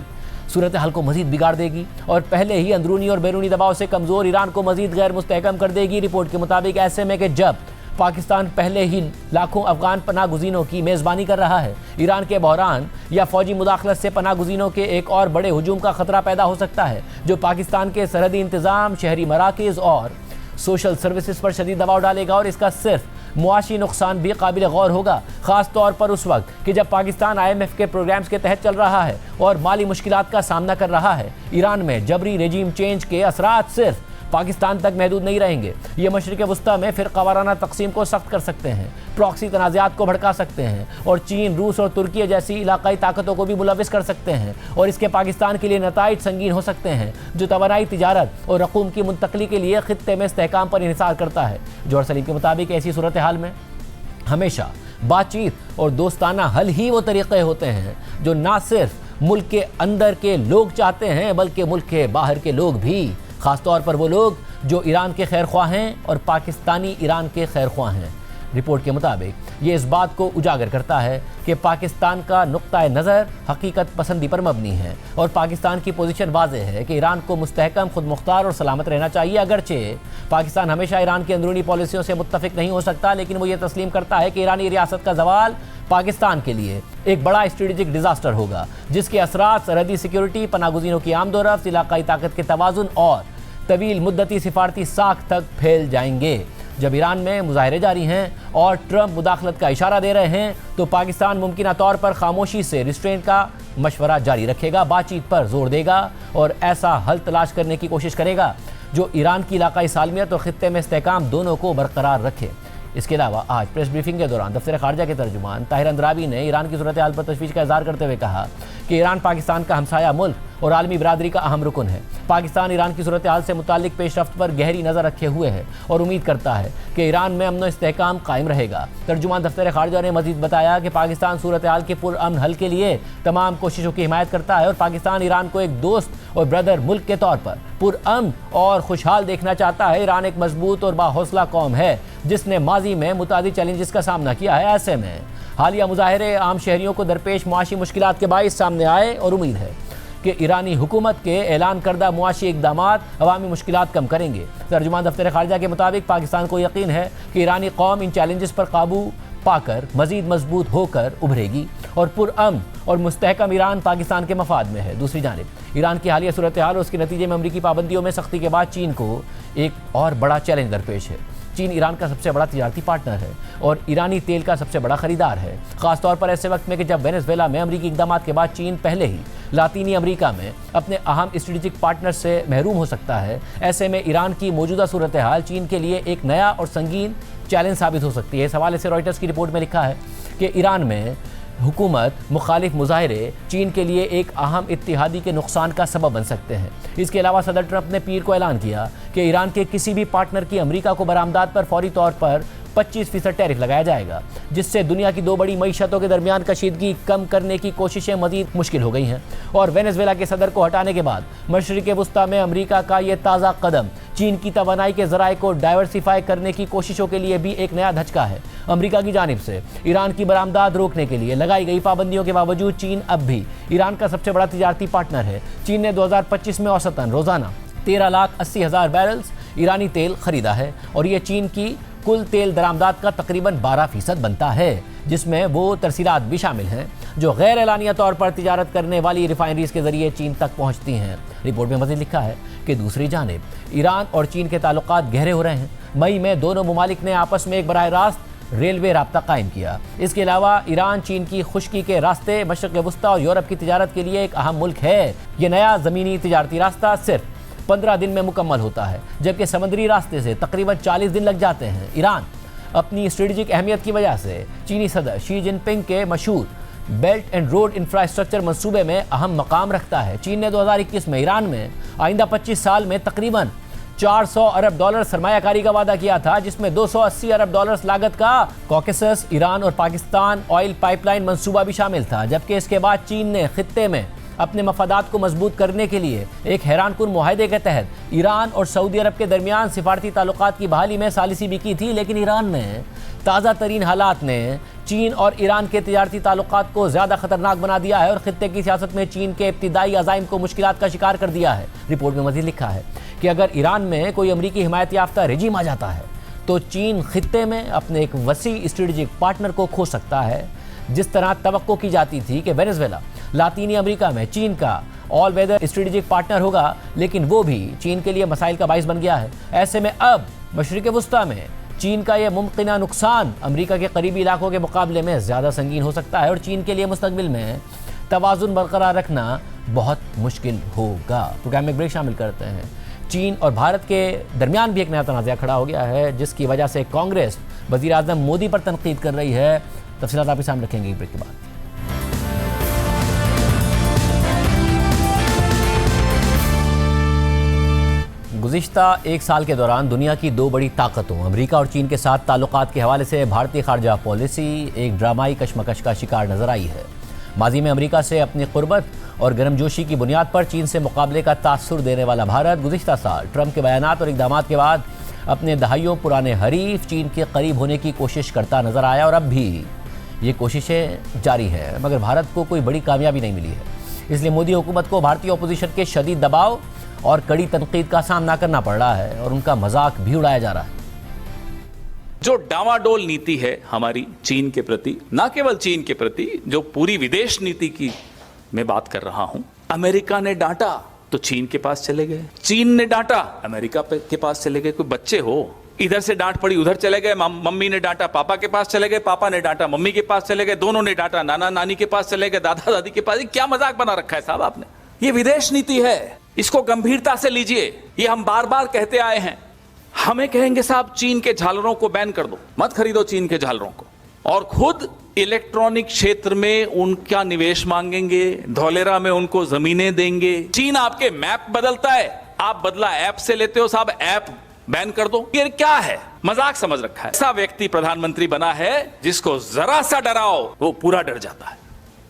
Speaker 1: सूरत हाल को मज़ीद बिगाड़ देगी और पहले ही अंदरूनी और बैरूनी दबाव से कमज़ोर ईरान को मज़ीद गैर मुस्तहकम कर देगी। रिपोर्ट के मुताबिक ऐसे में कि जब पाकिस्तान पहले ही लाखों अफगान पनाह गुज़ीनों की मेज़बानी कर रहा है, ईरान के बहरान या फ़ौजी मुदाखलत से पनाह गुज़ीनों के एक और बड़े हुजूम का ख़तरा पैदा हो सकता है जो पाकिस्तान के सरहदी इंतज़ाम, शहरी मराकज़ और सोशल सर्विसेज पर शदीद दबाव डालेगा और इसका सिर्फ मुआशी नुकसान भी काबिल गौर होगा, ख़ास तौर पर उस वक्त कि जब पाकिस्तान IMF के प्रोग्राम्स के तहत चल रहा है और माली मुश्किलात का सामना कर रहा है। ईरान में जबरी रेजीम चेंज के असरात सिर्फ पाकिस्तान तक महदूद नहीं रहेंगे, ये मशरिक़ वस्ता में फिर क़वाराना तक़सीम को सख्त कर सकते हैं, प्रॉक्सी तनाज़ात को भड़का सकते हैं और चीन, रूस और तुर्की जैसी इलाकाई ताकतों को भी मुलविस कर सकते हैं और इसके पाकिस्तान के लिए नताइज संगीन हो सकते हैं जो तवानाई तिजारत और रकूम की मुंतकली के लिए ख़ित्ते में इस्तेहकाम पर इन्हिसार करता है। जौहर सलीम के मुताबिक ऐसी सूरत हाल में हमेशा बातचीत और दोस्ताना हल ही वो तरीक़े होते हैं जो ना सिर्फ मुल्क के अंदर के लोग चाहते हैं बल्कि मुल्क के बाहर के लोग भी, ख़ास तौर पर वो लोग जो ईरान के खैर ख्वाह हैं और पाकिस्तानी ईरान के खैर ख्वाह हैं। रिपोर्ट के मुताबिक ये इस बात को उजागर करता है कि पाकिस्तान का नुक्ता नज़र हकीकत पसंदी पर मबनी है और पाकिस्तान की पोजीशन वाज़ेह है कि ईरान को मुस्तहकम, खुद मुख्तार और सलामत रहना चाहिए। अगरचे पाकिस्तान हमेशा ईरान की अंदरूनी पॉलिसियों से मुत्तफिक नहीं हो सकता, लेकिन वो ये तस्लीम करता है कि ईरानी रियासत का ज़वाल पाकिस्तान के लिए एक बड़ा स्ट्रेटेजिक डिज़ास्टर होगा जिसके असरात सरहदी सिक्योरिटी, पनागुज़ीनों की आमदोरफ्त, इलाकाई ताकत के तवाज़ुन और तवील मुद्दती सिफारती साख तक फैल जाएंगे। जब ईरान में मुजाहरे जारी हैं और ट्रंप मुदाखलत का इशारा दे रहे हैं तो पाकिस्तान मुमकिना तौर पर खामोशी से रिस्ट्रेंट का मशवरा जारी रखेगा, बातचीत पर जोर देगा और ऐसा हल तलाश करने की कोशिश करेगा जो ईरान की इलाकाई सालमियत और ख़ित्ते में इस्तेहकाम दोनों को बरकरार रखे। इसके अलावा आज प्रेस ब्रीफिंग के दौरान दफ्तर खारजा के तर्जुमान ताहिर अंद्राबी ने ईरान की सूरत हाल पर तशवीश का इज़हार करते हुए कहा कि ईरान पाकिस्तान का हमसाया मुल्क और आलमी बरादरी का अहम रुकन है। पाकिस्तान ईरान की सूरत हाल से मुताल्लिक पेशरफ्त पर गहरी नज़र रखे हुए है और उम्मीद करता है कि ईरान में अमन इस्तेहकाम कायम रहेगा। तर्जुमान दफ्तर खारजा ने मज़ीद बताया कि पाकिस्तान सूरत हाल के पुरअमन हल के लिए तमाम कोशिशों की हिमायत करता है और पाकिस्तान ईरान को एक दोस्त और ब्रदर मुल्क के तौर पर पुरअमन और खुशहाल देखना चाहता है। ईरान एक मजबूत और बाहौसला कौम है जिसने माजी में मुतादिद चैलेंजेस का सामना किया है। ऐसे में हालिया मुजाहरे आम शहरियों को दरपेश मुआशी मुश्किलात के बाइस सामने आए और उम्मीद है कि ईरानी हुकूमत के ऐलान करदा मुआशी इक़दामात अवामी मुश्किलात कम करेंगे। तर्जुमान दफ्तर खारजा के मुताबिक पाकिस्तान को यकीन है कि ईरानी कौम इन चैलेंजेस पर काबू पाकर मजीद मजबूत होकर उभरेगी और पुरअमन और मुस्तहकम ईरान पाकिस्तान के मफाद में है। दूसरी जानिब ईरान की हालिया सूरत हाल और उसके नतीजे में अमरीकी पाबंदियों में सख्ती के बाद चीन को एक और बड़ा चैलेंज दरपेश है। चीन ईरान का सबसे बड़ा तिजारती पार्टनर है और ईरानी तेल का सबसे बड़ा खरीदार है, खासतौर पर ऐसे वक्त में कि जब वेनेजुएला में अमरीकी इकदाम के बाद चीन पहले ही लातीनी अमरीका में अपने अहम स्ट्रेटेजिक पार्टनर से महरूम हो सकता है। ऐसे में ईरान की मौजूदा सूरत हाल चीन के लिए एक नया और संगीन चैलेंज साबित हो सकती है। इस हवाले से रॉयटर्स की रिपोर्ट में लिखा है कि ईरान में हुकूमत मुखालिफ मुजाहरे चीन के लिए एक अहम इत्तिहादी के नुकसान का सबब बन सकते हैं। इसके अलावा सदर ट्रंप ने पीर को ऐलान किया कि ईरान के किसी भी पार्टनर की अमरीका को बरामदात पर फौरी तौर पर 25% टैरिफ लगाया जाएगा, जिससे दुनिया की दो बड़ी मईशतों के दरमियान कशीदगी कम करने की कोशिशें मजीद मुश्किल हो गई हैं। और वेनेजुएला के सदर को हटाने के बाद मशरिक़ वुस्ता में अमरीका का ये ताज़ा कदम चीन की तवानाई के ज़राए को डाइवर्सिफाई करने की कोशिशों के लिए भी एक नया धचका है। अमरीका की जानिब से ईरान की बरामदात रोकने के लिए लगाई गई पाबंदियों के बावजूद चीन अब भी ईरान का सबसे बड़ा तिजारती पार्टनर है। चीन ने 2025 में औसतन रोज़ाना 13,80,000 बैरल्स ईरानी तेल खरीदा है और ये चीन की कुल तेल दरामदात का तकरीबन 12% बनता है, जिसमें वो तरसीलात भी शामिल हैं जो गैर एलानिया तौर पर तिजारत करने वाली रिफाइनरीज के जरिए चीन तक पहुंचती हैं। रिपोर्ट में मज़ीद लिखा है कि दूसरी जानिब ईरान और चीन के ताल्लुकात गहरे हो रहे हैं। मई में दोनों ममालिक ने आपस में एक बराह रास्त रेलवे राब्ता कायम किया। इसके अलावा ईरान चीन की खुश्की के रास्ते मशरिक़ वुस्ता और यूरोप की तिजारत के लिए एक अहम मुल्क है। ये नया ज़मीनी तिजारती रास्ता सिर्फ 15 दिन में मुकम्मल होता है, जबकि समुद्री रास्ते से तकरीबन 40 दिन लग जाते हैं। ईरान अपनी स्ट्रेटेजिक अहमियत की वजह से चीनी सदर शी जिनपिंग के मशहूर बेल्ट एंड रोड इंफ्रास्ट्रक्चर मंसूबे में अहम मकाम रखता है। चीन ने 2021 में ईरान में आइंदा 25 साल में तकरीबन 400 अरब डॉलर सरमायाकारी का वादा किया था, जिसमें 280 अरब डॉलर लागत का कॉकेसस, ईरान और पाकिस्तान ऑयल पाइपलाइन मंसूबा भी शामिल था। जबकि इसके बाद चीन ने खित्ते में अपने मफादात को मजबूत करने के लिए एक हैरानकुन मुआहदे के तहत ईरान और सऊदी अरब के दरमियान सिफारती ताल्लुकात की बहाली में सालिसी भी की थी। लेकिन ईरान में ताज़ा तरीन हालात ने चीन और ईरान के तिजारती ताल्लुकात को ज़्यादा खतरनाक बना दिया है और खित्ते की सियासत में चीन के इब्तिदाई अज़ाइम को मुश्किलात का शिकार कर दिया है। रिपोर्ट में मज़ीद लिखा है कि अगर ईरान में कोई अमरीकी हिमायत याफ्ता रेजिम आ जाता है तो चीन खित्ते में अपने एक वसी स्ट्रेटेजिक पार्टनर को खो सकता है। जिस तरह तवक्को की जाती थी कि वेनेजुएला लातीनी अमरीका में चीन का ऑल वेदर स्ट्रेटेजिक पार्टनर होगा, लेकिन वो भी चीन के लिए मसाइल का बाइस बन गया है। ऐसे में अब मशरिक़ वुस्ता में चीन का यह मुमकिना नुकसान अमरीका के करीबी इलाकों के मुकाबले में ज़्यादा संगीन हो सकता है और चीन के लिए मुस्तकबिल में तवाज़ुन बरकरार रखना बहुत मुश्किल होगा। प्रोग्राम में ब्रेक शामिल करते हैं। चीन और भारत के दरमियान भी एक नया तनाज़ा खड़ा हो गया है, जिसकी वजह से कांग्रेस वज़ीर आज़म मोदी पर तनकीद कर रही है। तफसीलात आपके सामने रखेंगे ब्रेक के बाद। गुज़िश्ता एक साल के दौरान दुनिया की दो बड़ी ताकतों अमेरिका और चीन के साथ ताल्लुकात के हवाले से भारतीय खारजा पॉलिसी एक ड्रामाई कशमकश का शिकार नजर आई है। माजी में अमेरिका से अपनी कुर्बत और गर्मजोशी की बुनियाद पर चीन से मुकाबले का तासुर देने वाला भारत गुज़िश्ता साल ट्रंप के बयानात और इक़दाम के बाद अपने दहाइयों पुराने हरीफ चीन के करीब होने की कोशिश करता नजर आया और अब भी ये कोशिशें जारी हैं, मगर भारत को कोई बड़ी कामयाबी नहीं मिली है। इसलिए मोदी हुकूमत को भारतीय अपोजिशन के शदीद दबाव और कड़ी तनकीद का सामना करना पड़ रहा है और उनका मजाक भी उड़ाया जा रहा है।
Speaker 6: जो डावाडोल नीति है हमारी चीन के प्रति, ना केवल चीन के प्रति, जो पूरी विदेश नीति की मैं बात कर रहा हूं। अमेरिका ने डांटा तो चीन के पास चले गए, चीन ने डांटा अमेरिका के पास चले गए। कोई बच्चे हो, इधर से डांट पड़ी उधर चले गए, मम्मी ने डांटा पापा के पास चले गए, पापा ने डांटा मम्मी के पास चले गए, दोनों ने डांटा नाना नानी के पास चले गए, दादा दादी के पास। क्या मजाक बना रखा है साहब आपने। ये विदेश नीति है, इसको गंभीरता से लीजिए। ये हम बार बार कहते आए हैं। हमें कहेंगे साहब चीन के झालरों को बैन कर दो, मत खरीदो चीन के झालरों को, और खुद इलेक्ट्रॉनिक क्षेत्र में उनका निवेश मांगेंगे, धौलेरा में उनको जमीनें देंगे। चीन आपके मैप बदलता है, आप बदला ऐप से लेते हो साहब, ऐप बैन कर दो। ये क्या है, मजाक समझ रखा है। ऐसा व्यक्ति प्रधानमंत्री बना है जिसको जरा सा डराओ वो पूरा डर जाता है,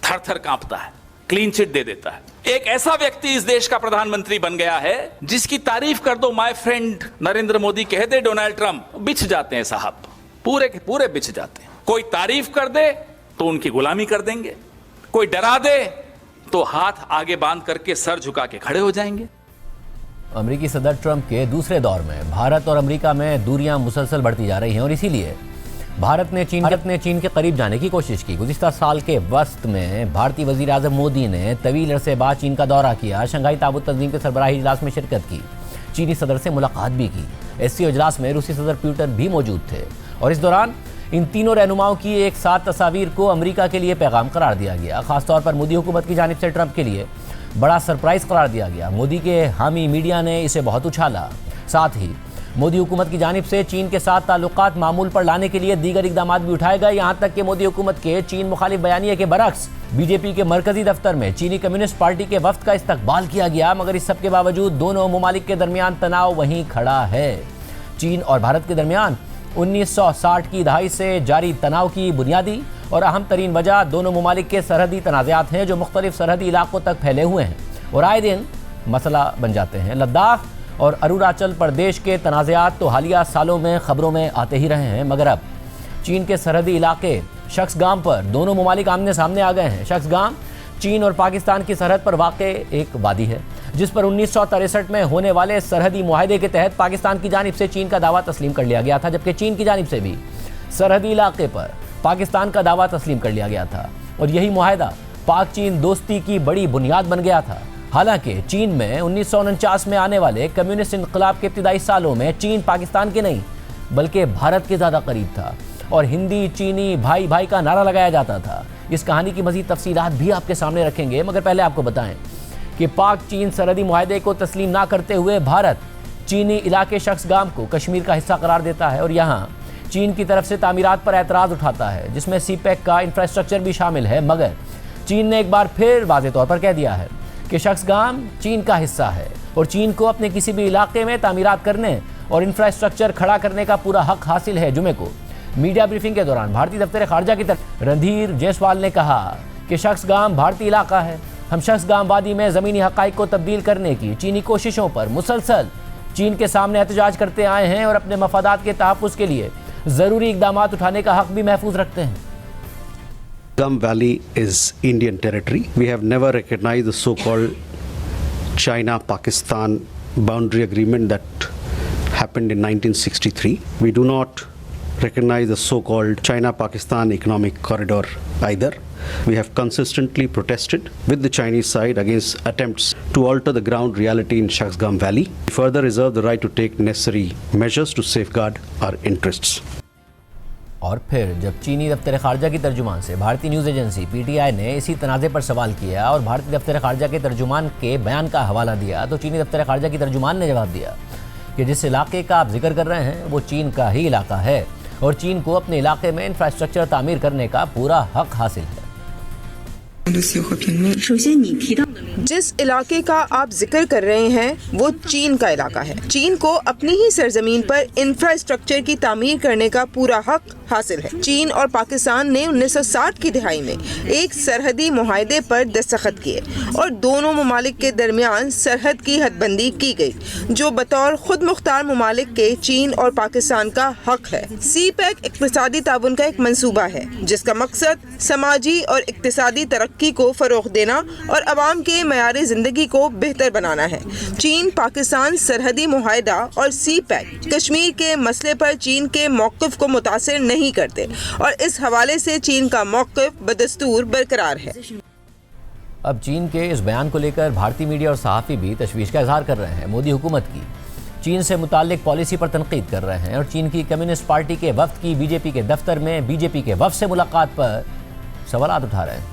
Speaker 6: थर थर कांपता है, क्लीन चिट दे देता है। एक ऐसा व्यक्ति इस देश का प्रधानमंत्री बन गया है जिसकी तारीफ कर दो माय फ्रेंड नरेंद्र मोदी, कह दे डोनाल्ड ट्रंप, बिछ जाते हैं साहब, पूरे के पूरे बिछ जाते हैं। कोई तारीफ कर दे तो उनकी गुलामी कर देंगे, कोई डरा दे तो हाथ आगे बांध करके सर झुका के खड़े हो जाएंगे।
Speaker 1: अमेरिकी सदर ट्रंप के दूसरे दौर में भारत और अमेरिका में दूरियां मुसलसल बढ़ती जा रही हैं और इसीलिए भारत ने चीन के करीब जाने की कोशिश की। गुज़िश्ता साल के वस्त में भारतीय वज़ीर आज़म मोदी ने तवील अरसे बाद चीन का दौरा किया, शंघाई ताबूत तंजीम के सरबराही इजलास में शिरकत की, चीनी सदर से मुलाकात भी की। एससीओ इजलास में रूसी सदर पुतिन भी मौजूद थे और इस दौरान इन तीनों रहनुमाओं की एक साथ तस्वीर को अमेरिका के लिए पैगाम करार दिया गया। खासतौर पर मोदी हुकूमत की जानिब से ट्रंप के लिए बड़ा सरप्राइज करार दिया गया। मोदी के हामी मीडिया ने इसे बहुत उछाला। साथ ही मोदी हुकूमत की जानिब से चीन के साथ ताल्लुकात मामूल पर लाने के लिए दीगर इकदाम भी उठाए गए। यहाँ तक कि मोदी हुकूमत के चीन मुखालिफ बयानिए के बरक्स बीजेपी के मरकजी दफ्तर में चीनी कम्युनिस्ट पार्टी के वफ्द का इस्तकबाल किया गया, मगर इस सब के बावजूद दोनों ममालिक के दरमियान तनाव वहीं खड़ा है। चीन और भारत के दरमियान 1960 की दहाई से जारी तनाव की बुनियादी और अहम तरीन वजह दोनों ममालिक के सरहदी तनाज़ात हैं, जो मुख्तलिफ सरहदी इलाकों तक फैले हुए हैं और आए दिन मसला बन जाते हैं। लद्दाख और अरुणाचल प्रदेश के तनाज़ात तो हालिया सालों में खबरों में आते ही रहे हैं, मगर अब चीन के सरहदी इलाके शख्सगाम पर दोनों ममालिक आमने सामने आ गए हैं। शख्सगाम चीन और पाकिस्तान की सरहद पर वाक़ एक वादी है, जिस पर 1963 में होने वाले सरहदी मुआहदे के तहत पाकिस्तान की जानिब से चीन का दावा तस्लीम कर लिया गया था, जबकि चीन की जानिब से भी सरहदी इलाके पर पाकिस्तान का दावा तस्लीम कर लिया गया था और यही मुआहदा पाक चीन दोस्ती की बड़ी बुनियाद बन गया था। हालांकि चीन में 1949 में आने वाले कम्युनिस्ट इनकलाब के इब्तिदाई सालों में चीन पाकिस्तान के नहीं बल्कि भारत के ज़्यादा करीब था और हिंदी चीनी भाई भाई का नारा लगाया जाता था। इस कहानी की मज़ीद तफसीलात भी आपके सामने रखेंगे, मगर पहले आपको बताएं कि पाक चीन सरहदी मुआहदे को तस्लीम ना करते हुए भारत चीनी इलाके शख्सगाम को कश्मीर का हिस्सा करार देता है और यहाँ चीन की तरफ से तामीरात पर एतराज़ उठाता है, जिसमें सीपैक का इंफ्रास्ट्रक्चर भी शामिल है। मगर चीन ने एक बार फिर वाज़े तौर पर कह दिया है कि शख्सगाम चीन का हिस्सा है और चीन को अपने किसी भी इलाके में तामीरात करने और इंफ्रास्ट्रक्चर खड़ा करने का पूरा हक हासिल है। जुमे को मीडिया ब्रीफिंग के दौरान भारतीय दफ्तर खारजा की तरफ रणधीर जायसवाल ने कहा कि शख्सगाम भारतीय इलाका है। हम शख्सगाम वादी में ज़मीनी हक़ाइक़ को तब्दील करने की चीनी कोशिशों पर मुसलसल चीन के सामने एहतजाज करते आए हैं और अपने मफादात के तहफ़्फ़ुज़ के लिए ज़रूरी इक़दाम उठाने का हक़ भी महफूज रखते हैं।
Speaker 7: Gum Valley is Indian territory. We have never recognized the so-called China-Pakistan boundary agreement that happened in 1963. We do not recognize the so-called China-Pakistan economic corridor either. We have consistently protested with the Chinese side against attempts to alter the ground reality in Shaksgam Valley. We further reserve the right to take necessary measures to safeguard our interests.
Speaker 1: और फिर जब चीनी दफ्तर खारजा की तर्जुमान से भारतीय news agency PTI ने इसी तनाज़े पर सवाल किया और भारतीय दफ्तर खारजा के तर्जुमान के बयान का हवाला दिया, तो चीनी दफ्तर खारजा की तर्जुमान ने जवाब दिया कि जिस इलाके का आप जिक्र कर रहे हैं वो चीन का ही इलाका है और चीन को अपने इलाके में इंफ्रास्ट्रक्चर तामीर करने का पूरा हक हासिल है।
Speaker 8: जिस इलाके का आप जिक्र कर रहे हैं वो चीन का इलाका है। चीन को अपनी ही सरजमीन पर इंफ्रास्ट्रक्चर की तामीर करने का पूरा हक हासिल है। चीन और पाकिस्तान ने 1960 की दिहाई में एक सरहदी मुआहदे पर दस्तखत किए और दोनों ममालिक के दरमियान सरहद की हदबंदी की गई, जो बतौर खुद मुख्तार ममालिक के चीन और पाकिस्तान का हक है। सीपैक इक़्तिसादी ताउन का एक मंसूबा है जिसका मकसद समाजी और इक़्तिसादी तरक्की को फ़रोग़ देना और अवाम के मयारे ज़िंदगी को बेहतर बनाना है। चीन पाकिस्तान सरहदी मुआहदा और सीपैक कश्मीर के मसले पर चीन के मौक़िफ़ को मुतासिर नहीं करते और इस हवाले से चीन का मौक़िफ़ बदस्तूर बरकरार है।
Speaker 1: अब चीन के इस बयान को लेकर भारतीय मीडिया और सहाफ़ी भी तशवीश का इजहार कर रहे हैं। मोदी हुकूमत की चीन से मुताल्लिक पॉलिसी पर तनकीद कर रहे हैं और चीन की कम्युनिस्ट पार्टी के वफ्द की बीजेपी के दफ्तर में बीजेपी के वफ्द से मुलाकात पर सवाल उठा रहे हैं।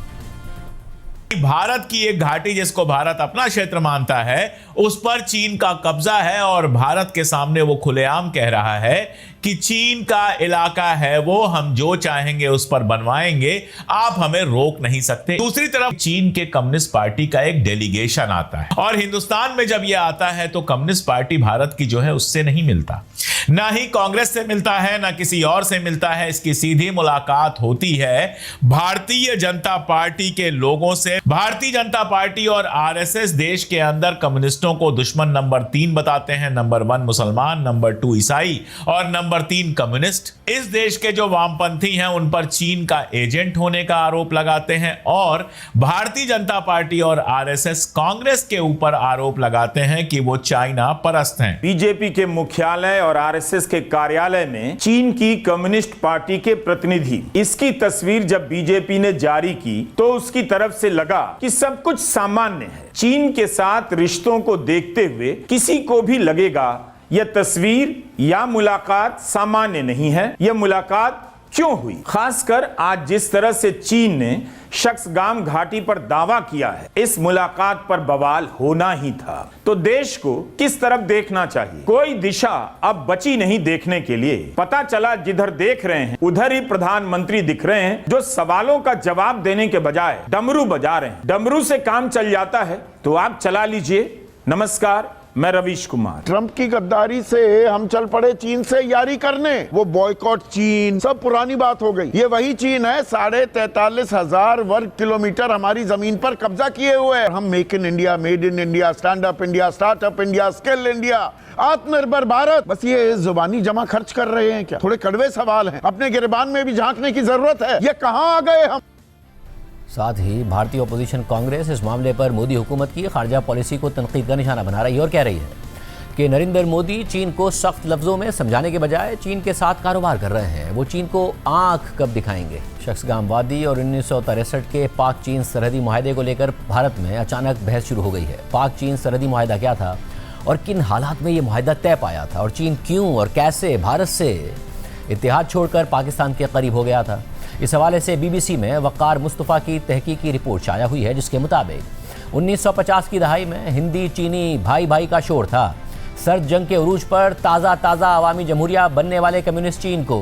Speaker 9: भारत की एक घाटी जिसको भारत अपना क्षेत्र मानता है उस पर चीन का कब्जा है और भारत के सामने वो खुलेआम कह रहा है कि चीन का इलाका है, वो हम जो चाहेंगे उस पर बनवाएंगे, आप हमें रोक नहीं सकते। दूसरी तरफ चीन के कम्युनिस्ट पार्टी का एक डेलीगेशन आता है और हिंदुस्तान में जब यह आता है तो कम्युनिस्ट पार्टी भारत की जो है उससे नहीं मिलता, ना ही कांग्रेस से मिलता है, ना किसी और से मिलता है। इसकी सीधी मुलाकात होती है भारतीय जनता पार्टी के लोगों से। भारतीय जनता पार्टी और आरएसएस देश के अंदर कम्युनिस्टों को दुश्मन नंबर 3 बताते हैं। नंबर 1 मुसलमान, नंबर 2 ईसाई और नंबर 3 कम्युनिस्ट। इस देश के जो वामपंथी हैं उन पर चीन का एजेंट होने का आरोप लगाते हैं और भारतीय जनता पार्टी और आरएसएस कांग्रेस के ऊपर आरोप लगाते हैं कि वो चाइना परस्त हैं।
Speaker 10: बीजेपी के मुख्यालय और आरएसएस के कार्यालय में चीन की कम्युनिस्ट पार्टी के प्रतिनिधि। इसकी तस्वीर जब बीजेपी ने जारी की तो उसकी तरफ से लगा कि सब कुछ सामान्य है। चीन के साथ रिश्तों को देखते हुए किसी को भी लगेगा यह तस्वीर या मुलाकात सामान्य नहीं है। यह मुलाकात क्यों हुई? खासकर आज जिस तरह से चीन ने शक्सगाम घाटी पर दावा किया है, इस मुलाकात पर बवाल होना ही था। तो देश को किस तरफ देखना चाहिए? कोई दिशा अब बची नहीं देखने के लिए। पता चला जिधर देख रहे हैं उधर ही प्रधानमंत्री दिख रहे हैं, जो सवालों का जवाब देने के बजाय डमरू बजा रहे हैं। डमरू से काम चल जाता है तो आप चला लीजिए। नमस्कार, मैं रवीश कुमार।
Speaker 11: ट्रंप की गद्दारी से हम चल पड़े चीन से यारी करने। वो बॉयकॉट चीन सब पुरानी बात हो गई। ये वही चीन है 43,500 वर्ग किलोमीटर हमारी जमीन पर कब्जा किए हुए है। हम make in India, made in India, stand up India, startup India, skill India, आत्मनिर्भर भारत, बस ये जुबानी जमा खर्च कर रहे हैं क्या? थोड़े कड़वे सवाल हैं, अपने गिरबान में भी झांकने की जरूरत है। ये कहां आ गए हम?
Speaker 1: साथ ही भारतीय अपोजिशन कांग्रेस इस मामले पर मोदी हुकूमत की खारजा पॉलिसी को तनकीद का निशाना बना रही है और कह रही है कि नरेंद्र मोदी चीन को सख्त लफ्ज़ों में समझाने के बजाय चीन के साथ कारोबार कर रहे हैं। वो चीन को आंख कब दिखाएंगे? शक्सगाम वादी और 1963 के पाक चीन सरहदी मुआहदे को लेकर भारत में अचानक बहस शुरू हो गई है। पाक चीन सरहदी मुआहदा क्या था और किन हालात में ये मुआहदा तय पाया था, और चीन क्यों और कैसे भारत से इत्तेहाद छोड़कर पाकिस्तान के करीब हो गया था? इस हवाले से बीबीसी में वक़ार मुस्तफ़ा की तहकीकी रिपोर्ट शाया हुई है, जिसके मुताबिक 1950 की दहाई में हिंदी चीनी भाई भाई का शोर था। सर्द जंग के उरूज पर ताज़ा अवामी जमहूरिया बनने वाले कम्युनिस्ट चीन को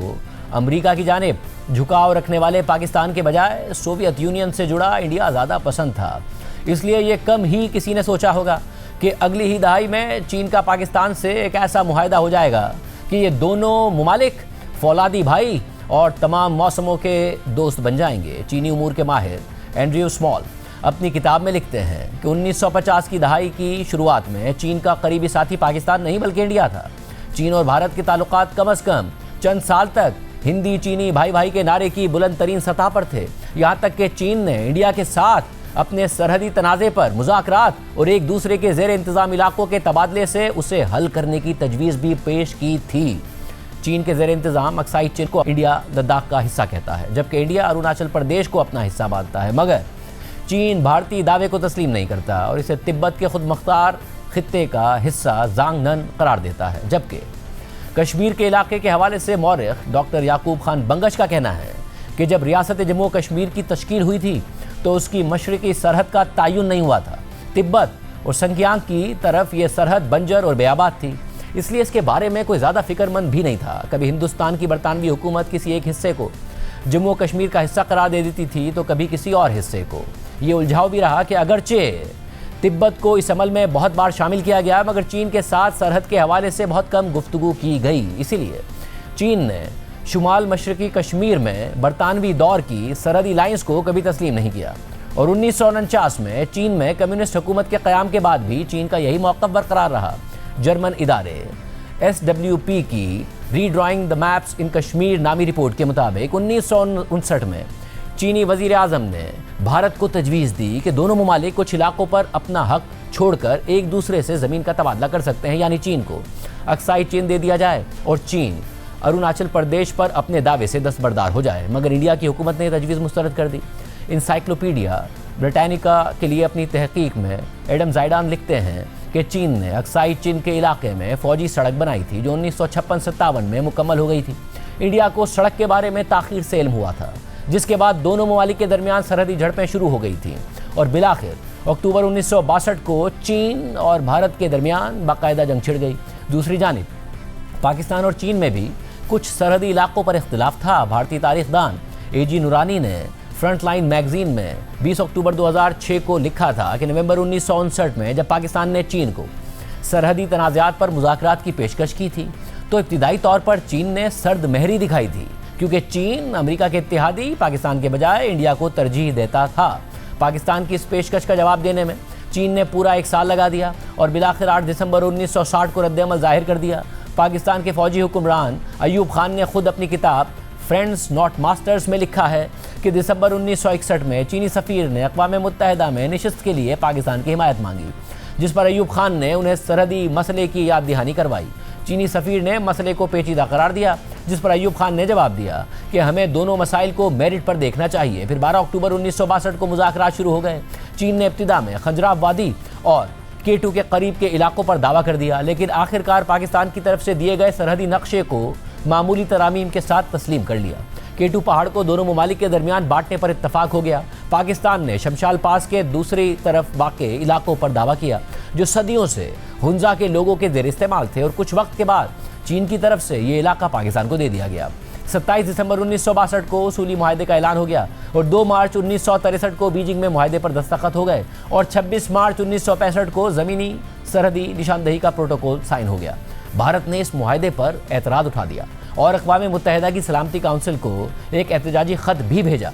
Speaker 1: अमेरिका की जानिब झुकाव रखने वाले पाकिस्तान के बजाय सोवियत यूनियन से जुड़ा इंडिया ज़्यादा पसंद था। इसलिए ये कम ही किसी ने सोचा होगा कि अगली ही दहाई में चीन का पाकिस्तान से एक ऐसा मुआहदा हो जाएगा कि ये दोनों मुमालिक फौलादी भाई और तमाम मौसमों के दोस्त बन जाएंगे। चीनी उमूर के माहिर एंड्रयू स्मॉल अपनी किताब में लिखते हैं कि 1950 की दहाई की शुरुआत में चीन का करीबी साथी पाकिस्तान नहीं बल्कि इंडिया था। चीन और भारत के ताल्लुकात कम अज़ कम चंद साल तक हिंदी चीनी भाई भाई के नारे की बुलंद तरीन सतह पर थे। यहाँ तक कि चीन ने इंडिया के साथ अपने सरहदी तनाज़े पर मुज़ाकरात और एक दूसरे के ज़ेर इंतज़ाम इलाकों के तबादले से उसे हल करने की तजवीज़ भी पेश की थी। चीन के ज़ेर इंतज़ाम अक्साई चीन को इंडिया लद्दाख का हिस्सा कहता है, जबकि इंडिया अरुणाचल प्रदेश को अपना हिस्सा मानता है। मगर चीन भारतीय दावे को तस्लीम नहीं करता और इसे तिब्बत के खुद मुख्तार खित्ते का हिस्सा ज़ांगनन करार देता है। जबकि कश्मीर के इलाके के हवाले से मौरख डॉक्टर याकूब खान बंगश का कहना है कि जब रियासत जम्मू कश्मीर की तश्कील हुई थी तो उसकी मशरक़ी सरहद का तयन नहीं हुआ था। तिब्बत और संकियांग की तरफ ये सरहद बंजर और बेआबाद थी, इसलिए इसके बारे में कोई ज़्यादा फिक्रमंद भी नहीं था। कभी हिंदुस्तान की बरतानवी हुकूमत किसी एक हिस्से को जम्मू कश्मीर का हिस्सा करार दे देती थी तो कभी किसी और हिस्से को। ये उलझाव भी रहा कि अगरचे तिब्बत को इस अमल में बहुत बार शामिल किया गया, मगर चीन के साथ सरहद के हवाले से बहुत कम गुफ्तगू की गई। इसीलिए चीन ने शुमाल मशरक़ी कश्मीर में बरतानवी दौर की सरहदी लाइन्स को कभी तस्लीम नहीं किया। और 1949 में चीन में कम्युनिस्ट हुकूमत के क़याम के बाद भी चीन का यही मौक़िफ़ बरकरार रहा। जर्मन इदारे SWP की रीड्राइंग द मैप्स इन कश्मीर नामी रिपोर्ट के मुताबिक 1959 में चीनी वज़ीर आज़म ने भारत को तजवीज़ दी कि दोनों ममालिक कुछ इलाकों पर अपना हक छोड़कर एक दूसरे से ज़मीन का तबादला कर सकते हैं, यानी चीन को अक्साई चीन दे दिया जाए और चीन अरुणाचल प्रदेश पर अपने दावे से दस्तबरदार हो जाए। मगर इंडिया की हुकूमत ने तजवीज़ मुस्तरद कर दी। इंसाइक्लोपीडिया ब्रिटानिका के लिए अपनी तहकीक में एडम ज़ाइडान लिखते हैं कि चीन ने अक्साई चीन के इलाके में फ़ौजी सड़क बनाई थी जो 1956-57 में मुकम्मल हो गई थी। इंडिया को सड़क के बारे में ताख़ीर से इल्म हुआ था, जिसके बाद दोनों ममालिक के दरमियान सरहदी झड़पें शुरू हो गई थीं और बिलाखिर अक्टूबर 1962 को चीन और भारत के दरमियान बाकायदा जंग छिड़ गई। दूसरी जानिब पाकिस्तान और चीन में भी कुछ सरहदी इलाकों पर इख्तिलाफ था। भारतीय तारीखदान AG नूरानी ने फ्रंटलाइन मैगजीन में 20 अक्टूबर 2006 को लिखा था कि नवंबर 1959 में जब पाकिस्तान ने चीन को सरहदी तनाज़ात पर मुज़ाकरात की पेशकश की थी तो इब्तिदाई तौर पर चीन ने सर्द महरी दिखाई थी, क्योंकि चीन अमेरिका के इत्तेहादी पाकिस्तान के बजाय इंडिया को तरजीह देता था। पाकिस्तान की इस पेशकश का जवाब देने में चीन ने पूरा 1 साल लगा दिया और बिलाखिर 8 दिसंबर 1960 को रद्द-ए-अमल ज़ाहिर कर दिया। पाकिस्तान के फ़ौजी हुक्मरान अयूब खान ने खुद अपनी किताब फ्रेंड्स नॉट मास्टर्स में लिखा है कि दिसंबर 1961 में चीनी सफ़ीर ने अक़वाम मुत्तहिदा में नशिस्त के लिए पाकिस्तान की हिमायत मांगी, जिस पर अयूब खान ने उन्हें सरहदी मसले की याद दहानी करवाई। चीनी सफीर ने मसले को पेचीदा करार दिया, जिस पर अयूब खान ने जवाब दिया कि हमें दोनों मसाइल को मेरिट पर देखना चाहिए। फिर 12 अक्टूबर 1962 को मुज़ाकरात शुरू हो गए। चीन ने इब्तिदा में खंजराब वादी और K2 के करीब के इलाकों पर दावा कर दिया, लेकिन आखिरकार पाकिस्तान की तरफ से दिए गए सरहदी नक्शे को मामूली तरामीम के साथ तस्लीम कर लिया। K2 पहाड़ को दोनों ममालिक के दरमियान बांटने पर इत्तफाक हो गया। पाकिस्तान ने शमशाल पास के दूसरी तरफ वाक़े इलाकों पर दावा किया, जो सदियों से हुंजा के लोगों के ज़ेर इस्तेमाल थे, और कुछ वक्त के बाद चीन की तरफ से ये इलाका पाकिस्तान को दे दिया गया। 27 दिसंबर 1962 को उसूली मुआहदे का ऐलान हो गया और 2 मार्च 1963 को बीजिंग में मुआहदे पर दस्तखत हो गए और 26 मार्च 1965 को ज़मीनी सरहदी निशानदेही का प्रोटोकॉल साइन हो गया। भारत ने इस मुआहदे पर एतराज़ उठा दिया और अक़वाम मुत्तहिदा की सलामती काउंसिल को एक एहतजाजी ख़त भी भेजा।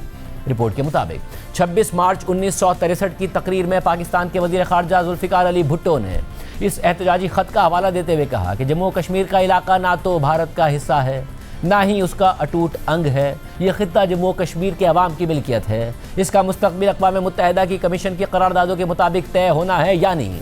Speaker 1: रिपोर्ट के मुताबिक 26 मार्च 1963 की तकरीर में पाकिस्तान के वज़ीर ख़ारजा ज़ुल्फ़िकार अली भुट्टो ने इस एहतजाजी ख़त का हवाला देते हुए कहा कि जम्मू कश्मीर का इलाका ना तो भारत का हिस्सा है, ना ही उसका अटूट अंग है। ये ख़ित्ता जम्मू कश्मीर के अवाम की मिल्कियत है। इसका मुस्तक़बिल अक़वाम मुत्तहिदा की कमीशन की करारदादों के मुताबिक तय होना है, यानी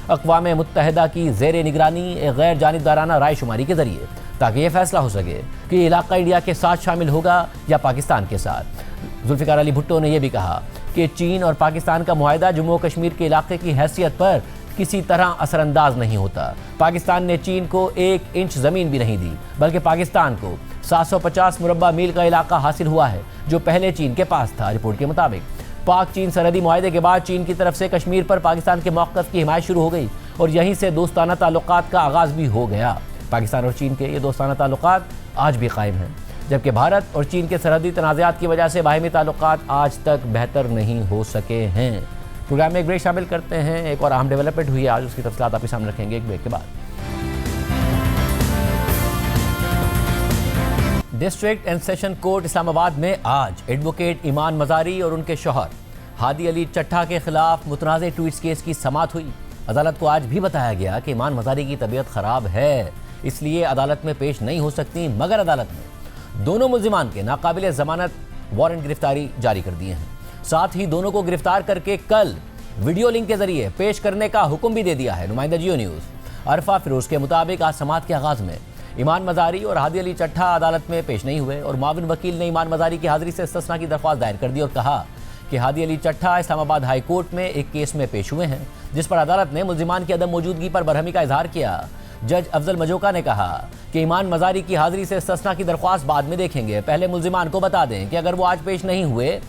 Speaker 1: अक़वाम मुत्तहिदा की ज़ेर निगरानी एक गैर जानिबदाराना रायशुमारी के ज़रिए, ताकि ये फैसला हो सके कि इलाका इंडिया के साथ शामिल होगा या पाकिस्तान के साथ। जुल्फ़िकार अली भुट्टो ने यह भी कहा कि चीन और पाकिस्तान का मुआहदा जम्मू कश्मीर के इलाके की हैसियत पर किसी तरह असरअंदाज नहीं होता। पाकिस्तान ने चीन को 1 इंच ज़मीन भी नहीं दी, बल्कि पाकिस्तान को 750 मुरब्बा मील का इलाका हासिल हुआ है, जो पहले चीन के पास था। रिपोर्ट के मुताबिक पाक चीन सरहदी मुआहदे के बाद चीन की तरफ से कश्मीर पर पाकिस्तान के मौक़िफ़ की हिमायत शुरू हो गई और यहीं से दोस्ताना ताल्लुकात का आगाज़ भी हो गया। पाकिस्तान और चीन के ये दोस्ताना ताल्लुकात आज भी कायम हैं, जबकि भारत और चीन के सरहदी तनाज़ात की वजह से बाहमी ताल्लुकात आज तक बेहतर नहीं हो सके हैं। प्रोग्राम में एक ब्रेक शामिल करते हैं। एक और अहम डेवलपमेंट हुई है आज, उसकी तफसीलात आपके सामने रखेंगे एक ब्रेक के बाद। District and session court Islamabad में आज एडवोकेट ईमान मज़ारी और उनके शौहर हादी अली चट्ठा के खिलाफ मुतनाज़ ट्वीट्स केस की समाअत हुई। अदालत को आज भी बताया गया कि ईमान मज़ारी की तबीयत ख़राब है, इसलिए अदालत में पेश नहीं हो सकती, मगर अदालत ने दोनों मुल्ज़िमान के नाकाबिल ज़मानत वारंट गिरफ्तारी जारी कर दिए हैं। साथ ही दोनों को गिरफ्तार करके कल वीडियो लिंक के जरिए पेश करने का हुक्म भी दे दिया है। नुमाइंदा जियो न्यूज़ अरफा फिरोज़ के मुताबिक आज समाअत के आगाज़ में ईमान मज़ारी और हादी अली चट्ठा अदालत में पेश नहीं हुए और माविन वकील ने ईमान मज़ारी की हाज़िरी से इस्तिस्ना की दरख्वास्त दायर कर दी और कहा कि हादी अली चट्ठा इस्लामाबाद हाई कोर्ट में एक केस में पेश हुए हैं, जिस पर अदालत ने मुल्ज़िमान की अदम मौजूदगी पर बरहमी का इजहार किया। जज अफजल मजोका ने कहा कि ईमान मज़ारी की हाज़िरी से इस्तिस्ना की दरख्वास्त बाद में देखेंगे, पहले मुल्ज़िमान को बता दें कि अगर वो आज पेश नहीं हुए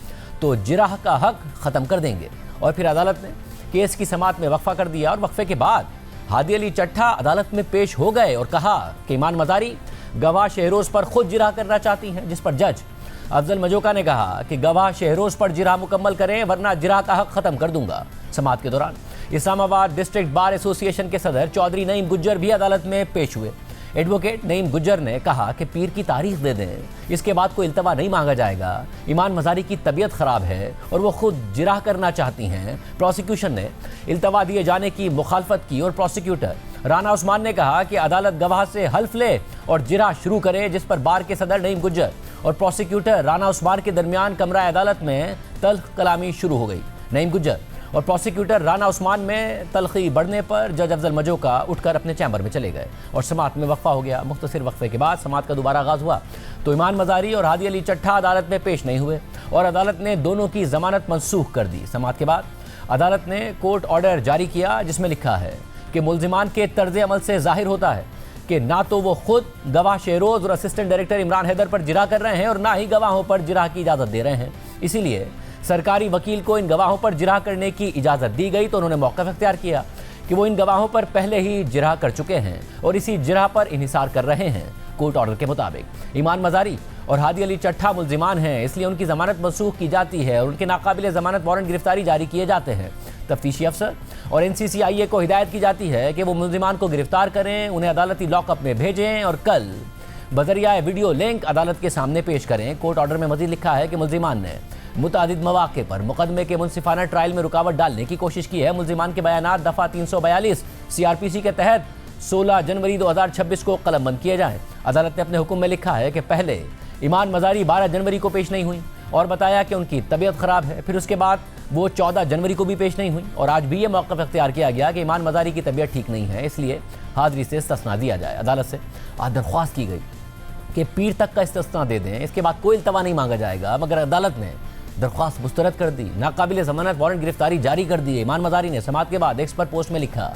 Speaker 1: तो जिराह का हक ख़त्म कर देंगे। और फिर अदालत ने केस की समाअत में वक्फा कर दिया और वक्फे के बाद हादी अली चट्ठा अदालत में पेश हो गए और कहा कि ईमान मज़ारी गवाह शहरोज़ पर खुद जिराह करना चाहती हैं, जिस पर जज अफजल मजोका ने कहा कि गवाह शहरोज़ पर जिराह मुकम्मल करें, वरना जिराह का हक ख़त्म कर दूंगा। समाअत के दौरान इस्लामाबाद डिस्ट्रिक्ट बार एसोसिएशन के सदर चौधरी नईम गुज्जर भी अदालत में पेश हुए। एडवोकेट नईम गुज्जर ने कहा कि पीर की तारीख दे दें, इसके बाद कोई इल्तवा नहीं मांगा जाएगा। ईमान मज़ारी की तबीयत ख़राब है और वो खुद जिराह करना चाहती हैं। प्रोसिक्यूशन ने इल्तवा दिए जाने की मुखालफत की और प्रोसिक्यूटर राना उस्मान ने कहा कि अदालत गवाह से हल्फ ले और जिराह शुरू करे, जिस पर बार के सदर नईम गुज्जर और प्रोसिक्यूटर राना उस्मान के दरमियान कमरा अदालत में तल्ख कलामी शुरू हो गई। नईम गुज्जर और प्रोसिक्यूटर राना उस्मान में तलखी बढ़ने पर जज अफजल मजोका उठकर अपने चैम्बर में चले गए और समाअत में वक्फा हो गया। मुख्तसर वक्फे के बाद समाअत का दोबारा आगाज़ हुआ तो ईमान मज़ारी और हादी अली चट्ठा अदालत में पेश नहीं हुए और अदालत ने दोनों की ज़मानत मनसूख कर दी। समाअत के बाद अदालत ने कोर्ट ऑर्डर जारी किया, जिसमें लिखा है कि मुल्ज़िमान के तर्ज़ अमल से ज़ाहिर होता है कि ना तो वो खुद गवाह शहरोज़ और असिस्टेंट डायरेक्टर इमरान हैदर पर जिराह कर रहे हैं और ना ही गवाहों पर जिराह की इजाज़त दे रहे हैं। इसीलिए सरकारी वकील को इन गवाहों पर जिराह करने की इजाज़त दी गई तो उन्होंने मौक़िफ़ इख्तियार किया कि वो इन गवाहों पर पहले ही जिराह कर चुके हैं और इसी जिराह पर इन्हिसार कर रहे हैं। कोर्ट ऑर्डर के मुताबिक ईमान मज़ारी और हादी अली चट्ठा मुल्ज़िमान हैं, इसलिए उनकी ज़मानत मनसूख की जाती है और उनके नाकाबिल ज़मानत वारंट गिरफ्तारी जारी किए जाते हैं। तफ्तीशी अफसर और NCCIA को हिदायत की जाती है कि वो मुल्ज़िमान को गिरफ्तार करें, उन्हें अदालती लॉकअप में भेजें और कल बज़रिया वीडियो लिंक अदालत के सामने पेश करें। कोर्ट ऑर्डर में मज़ीद लिखा है कि मुल्ज़िमान ने मुतादिद मौक़े पर मुकदमे के मुनसिफाना ट्रायल में रुकावट डालने की कोशिश की है। मुल्ज़िमान के बयानात दफ़ा 342 CRPC के तहत 16 जनवरी 2026 को कलमबंद किए जाएँ। अदालत ने अपने हुक्म में लिखा है कि पहले ईमान मज़ारी 12 जनवरी को पेश नहीं हुई और बताया कि उनकी तबीयत ख़राब है। फिर उसके बाद वो 14 जनवरी को भी पेश नहीं हुई और आज भी ये मौक़िफ़ इख्तियार किया गया कि ईमान मज़ारी की तबीयत ठीक नहीं है, इसलिए हाज़िरी से इस्तिस्ना दिया जाए। अदालत से आज दरख्वास्त की गई कि पीर तक का इस्तिस्ना दे दें, इसके बाद कोई इल्तवा नहीं मांगा जाएगा, मगर अदालत ने दरख्वास्त मुस्तरद कर दी। नाकाबिल ज़मानत वारंट गिरफ्तारी जारी कर दी। ईमान मज़ारी ने समाअत के बाद एक्स पर पोस्ट में लिखा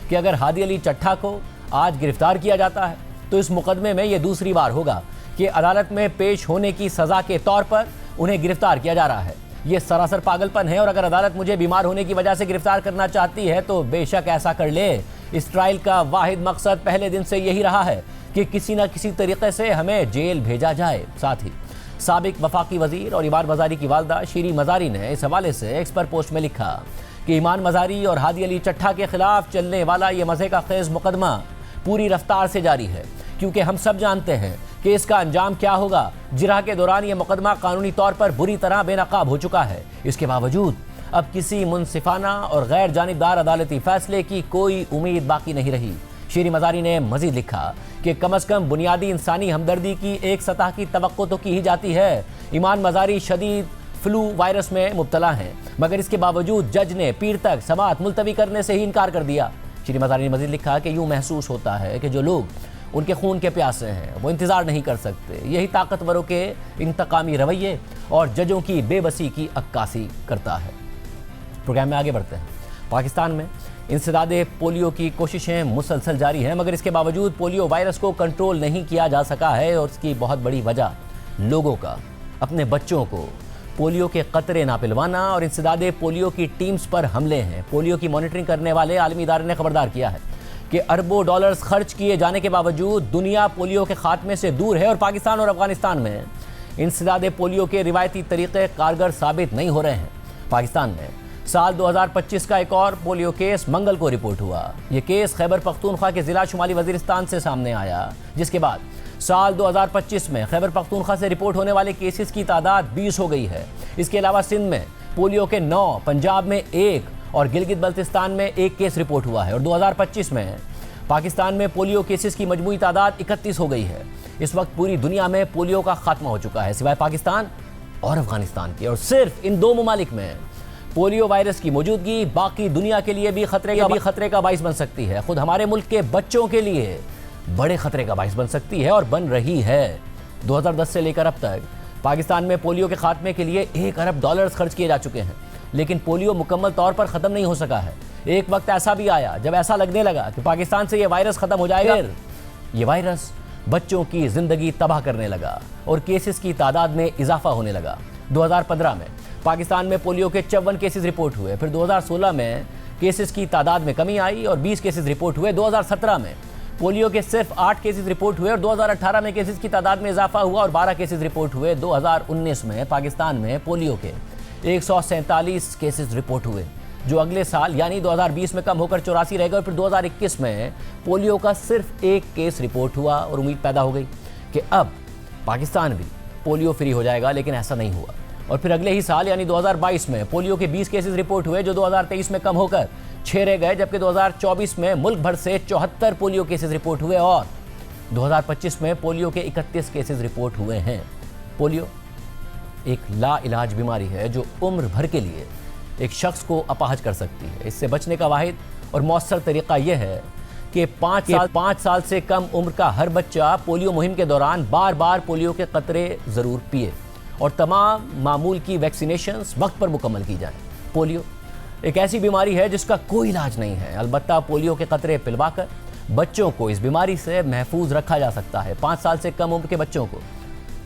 Speaker 1: कि अगर हादी अली चट्ठा को आज गिरफ्तार किया जाता है तो इस मुकदमे में यह दूसरी बार होगा कि अदालत में पेश होने की सज़ा के तौर पर उन्हें गिरफ्तार किया जा रहा है। ये सरासर पागलपन है और अगर अदालत मुझे बीमार होने की वजह से गिरफ्तार करना चाहती है तो बेशक ऐसा कर ले। इस ट्रायल का वाहिद मकसद पहले दिन से यही रहा है कि किसी न किसी तरीके से हमें जेल भेजा जाए। साथ ही साबिक वफाकी वजीर और ईमान मज़ारी की वालदा शीरी मज़ारी ने इस हवाले से एक्स पर पोस्ट में लिखा कि ईमान मज़ारी और हादी अली चट्ठा के खिलाफ चलने वाला ये मज़े का खेज मुकदमा पूरी रफ्तार से जारी है, क्योंकि हम सब जानते हैं कि इसका अंजाम क्या होगा। जिरह के दौरान ये मुकदमा कानूनी तौर पर बुरी तरह बेनकाब हो चुका है। इसके बावजूद अब किसी मुनसिफाना और गैर जानिबदार अदालती फैसले की कोई उम्मीद बाकी नहीं रही। शीरी मज़ारी ने मज़ीद लिखा कि कम अज़ कम बुनियादी इंसानी हमदर्दी की एक सतह की तवक्को तो की ही जाती है। ईमान मज़ारी शदीद फ्लू वायरस में मुब्तला हैं, मगर इसके बावजूद जज ने पीर तक समाअत मुलतवी करने से ही इनकार कर दिया। शीरी मज़ारी ने मज़ीद लिखा कि यूँ महसूस होता है कि जो लोग उनके खून के प्यासे हैं वो इंतज़ार नहीं कर सकते। यही ताकतवरों के इंतकामी रवैये और जजों की बेबसी की अक्कासी करता है। प्रोग्राम में आगे बढ़ते हैं। पाकिस्तान में इंसदादे पोलियो की कोशिशें मुसलसल जारी हैं, मगर इसके बावजूद पोलियो वायरस को कंट्रोल नहीं किया जा सका है और इसकी बहुत बड़ी वजह लोगों का अपने बच्चों को पोलियो के कतरे ना पिलवाना और इंसदादे पोलियो की टीम्स पर हमले हैं। पोलियो की मॉनिटरिंग करने वाले आलमी इदारे ने खबरदार किया है कि अरबों डॉलर्स खर्च किए जाने के बावजूद दुनिया पोलियो के खात्मे से दूर है और पाकिस्तान और अफगानिस्तान में इंसदादे पोलियो के रिवायती तरीक़े कारगर साबित नहीं हो रहे हैं। पाकिस्तान में साल 2025 का एक और पोलियो केस मंगल को रिपोर्ट हुआ। ये केस खैबर पख्तूनख्वा के ज़िला शुमाली वज़ीरिस्तान से सामने आया, जिसके बाद साल 2025 में खैबर पख्तूनख्वा से रिपोर्ट होने वाले केसेस की तादाद 20 हो गई है। इसके अलावा सिंध में पोलियो के 9, पंजाब में 1 और गिलगित बल्तिस्तान में 1 केस रिपोर्ट हुआ है और 2025 में पाकिस्तान में पोलियो केसेस की मजमूई तादाद 31 हो गई है। इस वक्त पूरी दुनिया में पोलियो का खात्मा हो चुका है सिवाय पाकिस्तान और अफगानिस्तान के, और सिर्फ इन 2 ममालिक में पोलियो वायरस की मौजूदगी बाकी दुनिया के लिए भी खतरे का बाइस बन सकती है। खुद हमारे मुल्क के बच्चों के लिए बड़े खतरे का बाइस बन सकती है और बन रही है। 2010 से लेकर अब तक पाकिस्तान में पोलियो के खात्मे के लिए $1 अरब खर्च किए जा चुके हैं, लेकिन पोलियो मुकम्मल तौर पर ख़त्म नहीं हो सका है। एक वक्त ऐसा भी आया जब ऐसा लगने लगा कि पाकिस्तान से ये वायरस ख़त्म हो जाएगा। ये वायरस बच्चों की ज़िंदगी तबाह करने लगा और केसेस की तादाद में इजाफा होने लगा। 2015 में पाकिस्तान में पोलियो के 54 केसेस रिपोर्ट हुए, फिर 2016 में केसेस की तादाद में कमी आई और 20 केसेस रिपोर्ट हुए। 2017 में पोलियो के सिर्फ 8 केसेस रिपोर्ट हुए और 2018 में केसेस की तादाद में इजाफा हुआ और 12 केसेस रिपोर्ट हुए। 2019 में पाकिस्तान में पोलियो के 147 केसेस रिपोर्ट हुए, जो अगले साल यानी 2020 में कम होकर 84 रह गए और फिर 2021 में पोलियो का सिर्फ 1 केस रिपोर्ट हुआ और उम्मीद पैदा हो गई कि अब पाकिस्तान भी पोलियो फ्री हो जाएगा, लेकिन ऐसा नहीं हुआ। और फिर अगले ही साल यानी 2022 में पोलियो के 20 केसेस रिपोर्ट हुए, जो 2023 में कम होकर 6 रह गए, जबकि 2024 में मुल्क भर से 74 पोलियो केसेस रिपोर्ट हुए और 2025 में पोलियो के 31 केसेस रिपोर्ट हुए हैं। पोलियो एक लाइलाज बीमारी है जो उम्र भर के लिए एक शख्स को अपाहज कर सकती है। इससे बचने का वाहिद और मौसर तरीका यह है कि 5 साल से कम उम्र का हर बच्चा पोलियो मुहिम के दौरान बार बार पोलियो के कतरे ज़रूर पिए और तमाम मामूल की वैक्सीनेशंस वक्त पर मुकम्मल की जाए। पोलियो एक ऐसी बीमारी है जिसका कोई इलाज नहीं है, अलबत्ता पोलियो के कतरे पिलवाकर बच्चों को इस बीमारी से महफूज रखा जा सकता है। 5 साल से कम उम्र के बच्चों को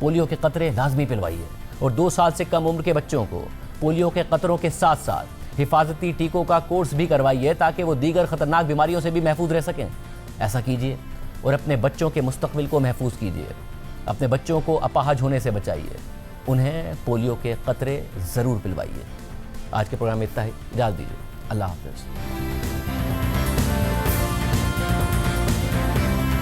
Speaker 1: पोलियो के कतरे लाजमी पिलवाइए और 2 साल से कम उम्र के बच्चों को पोलियो के कतरों के साथ साथ हिफाजती टीकों का कोर्स भी करवाइए ताकि वो दीगर ख़तरनाक बीमारियों से भी महफूज रह सकें। ऐसा कीजिए और अपने बच्चों के मुस्तकबिल को महफूज कीजिए। अपने बच्चों को अपाहज होने से बचाइए, उन्हें पोलियो के कतरे ज़रूर पिलवाइए। आज के प्रोग्राम में इतना ही, इजाज़त दीजिए। अल्लाह हाफ़िज़।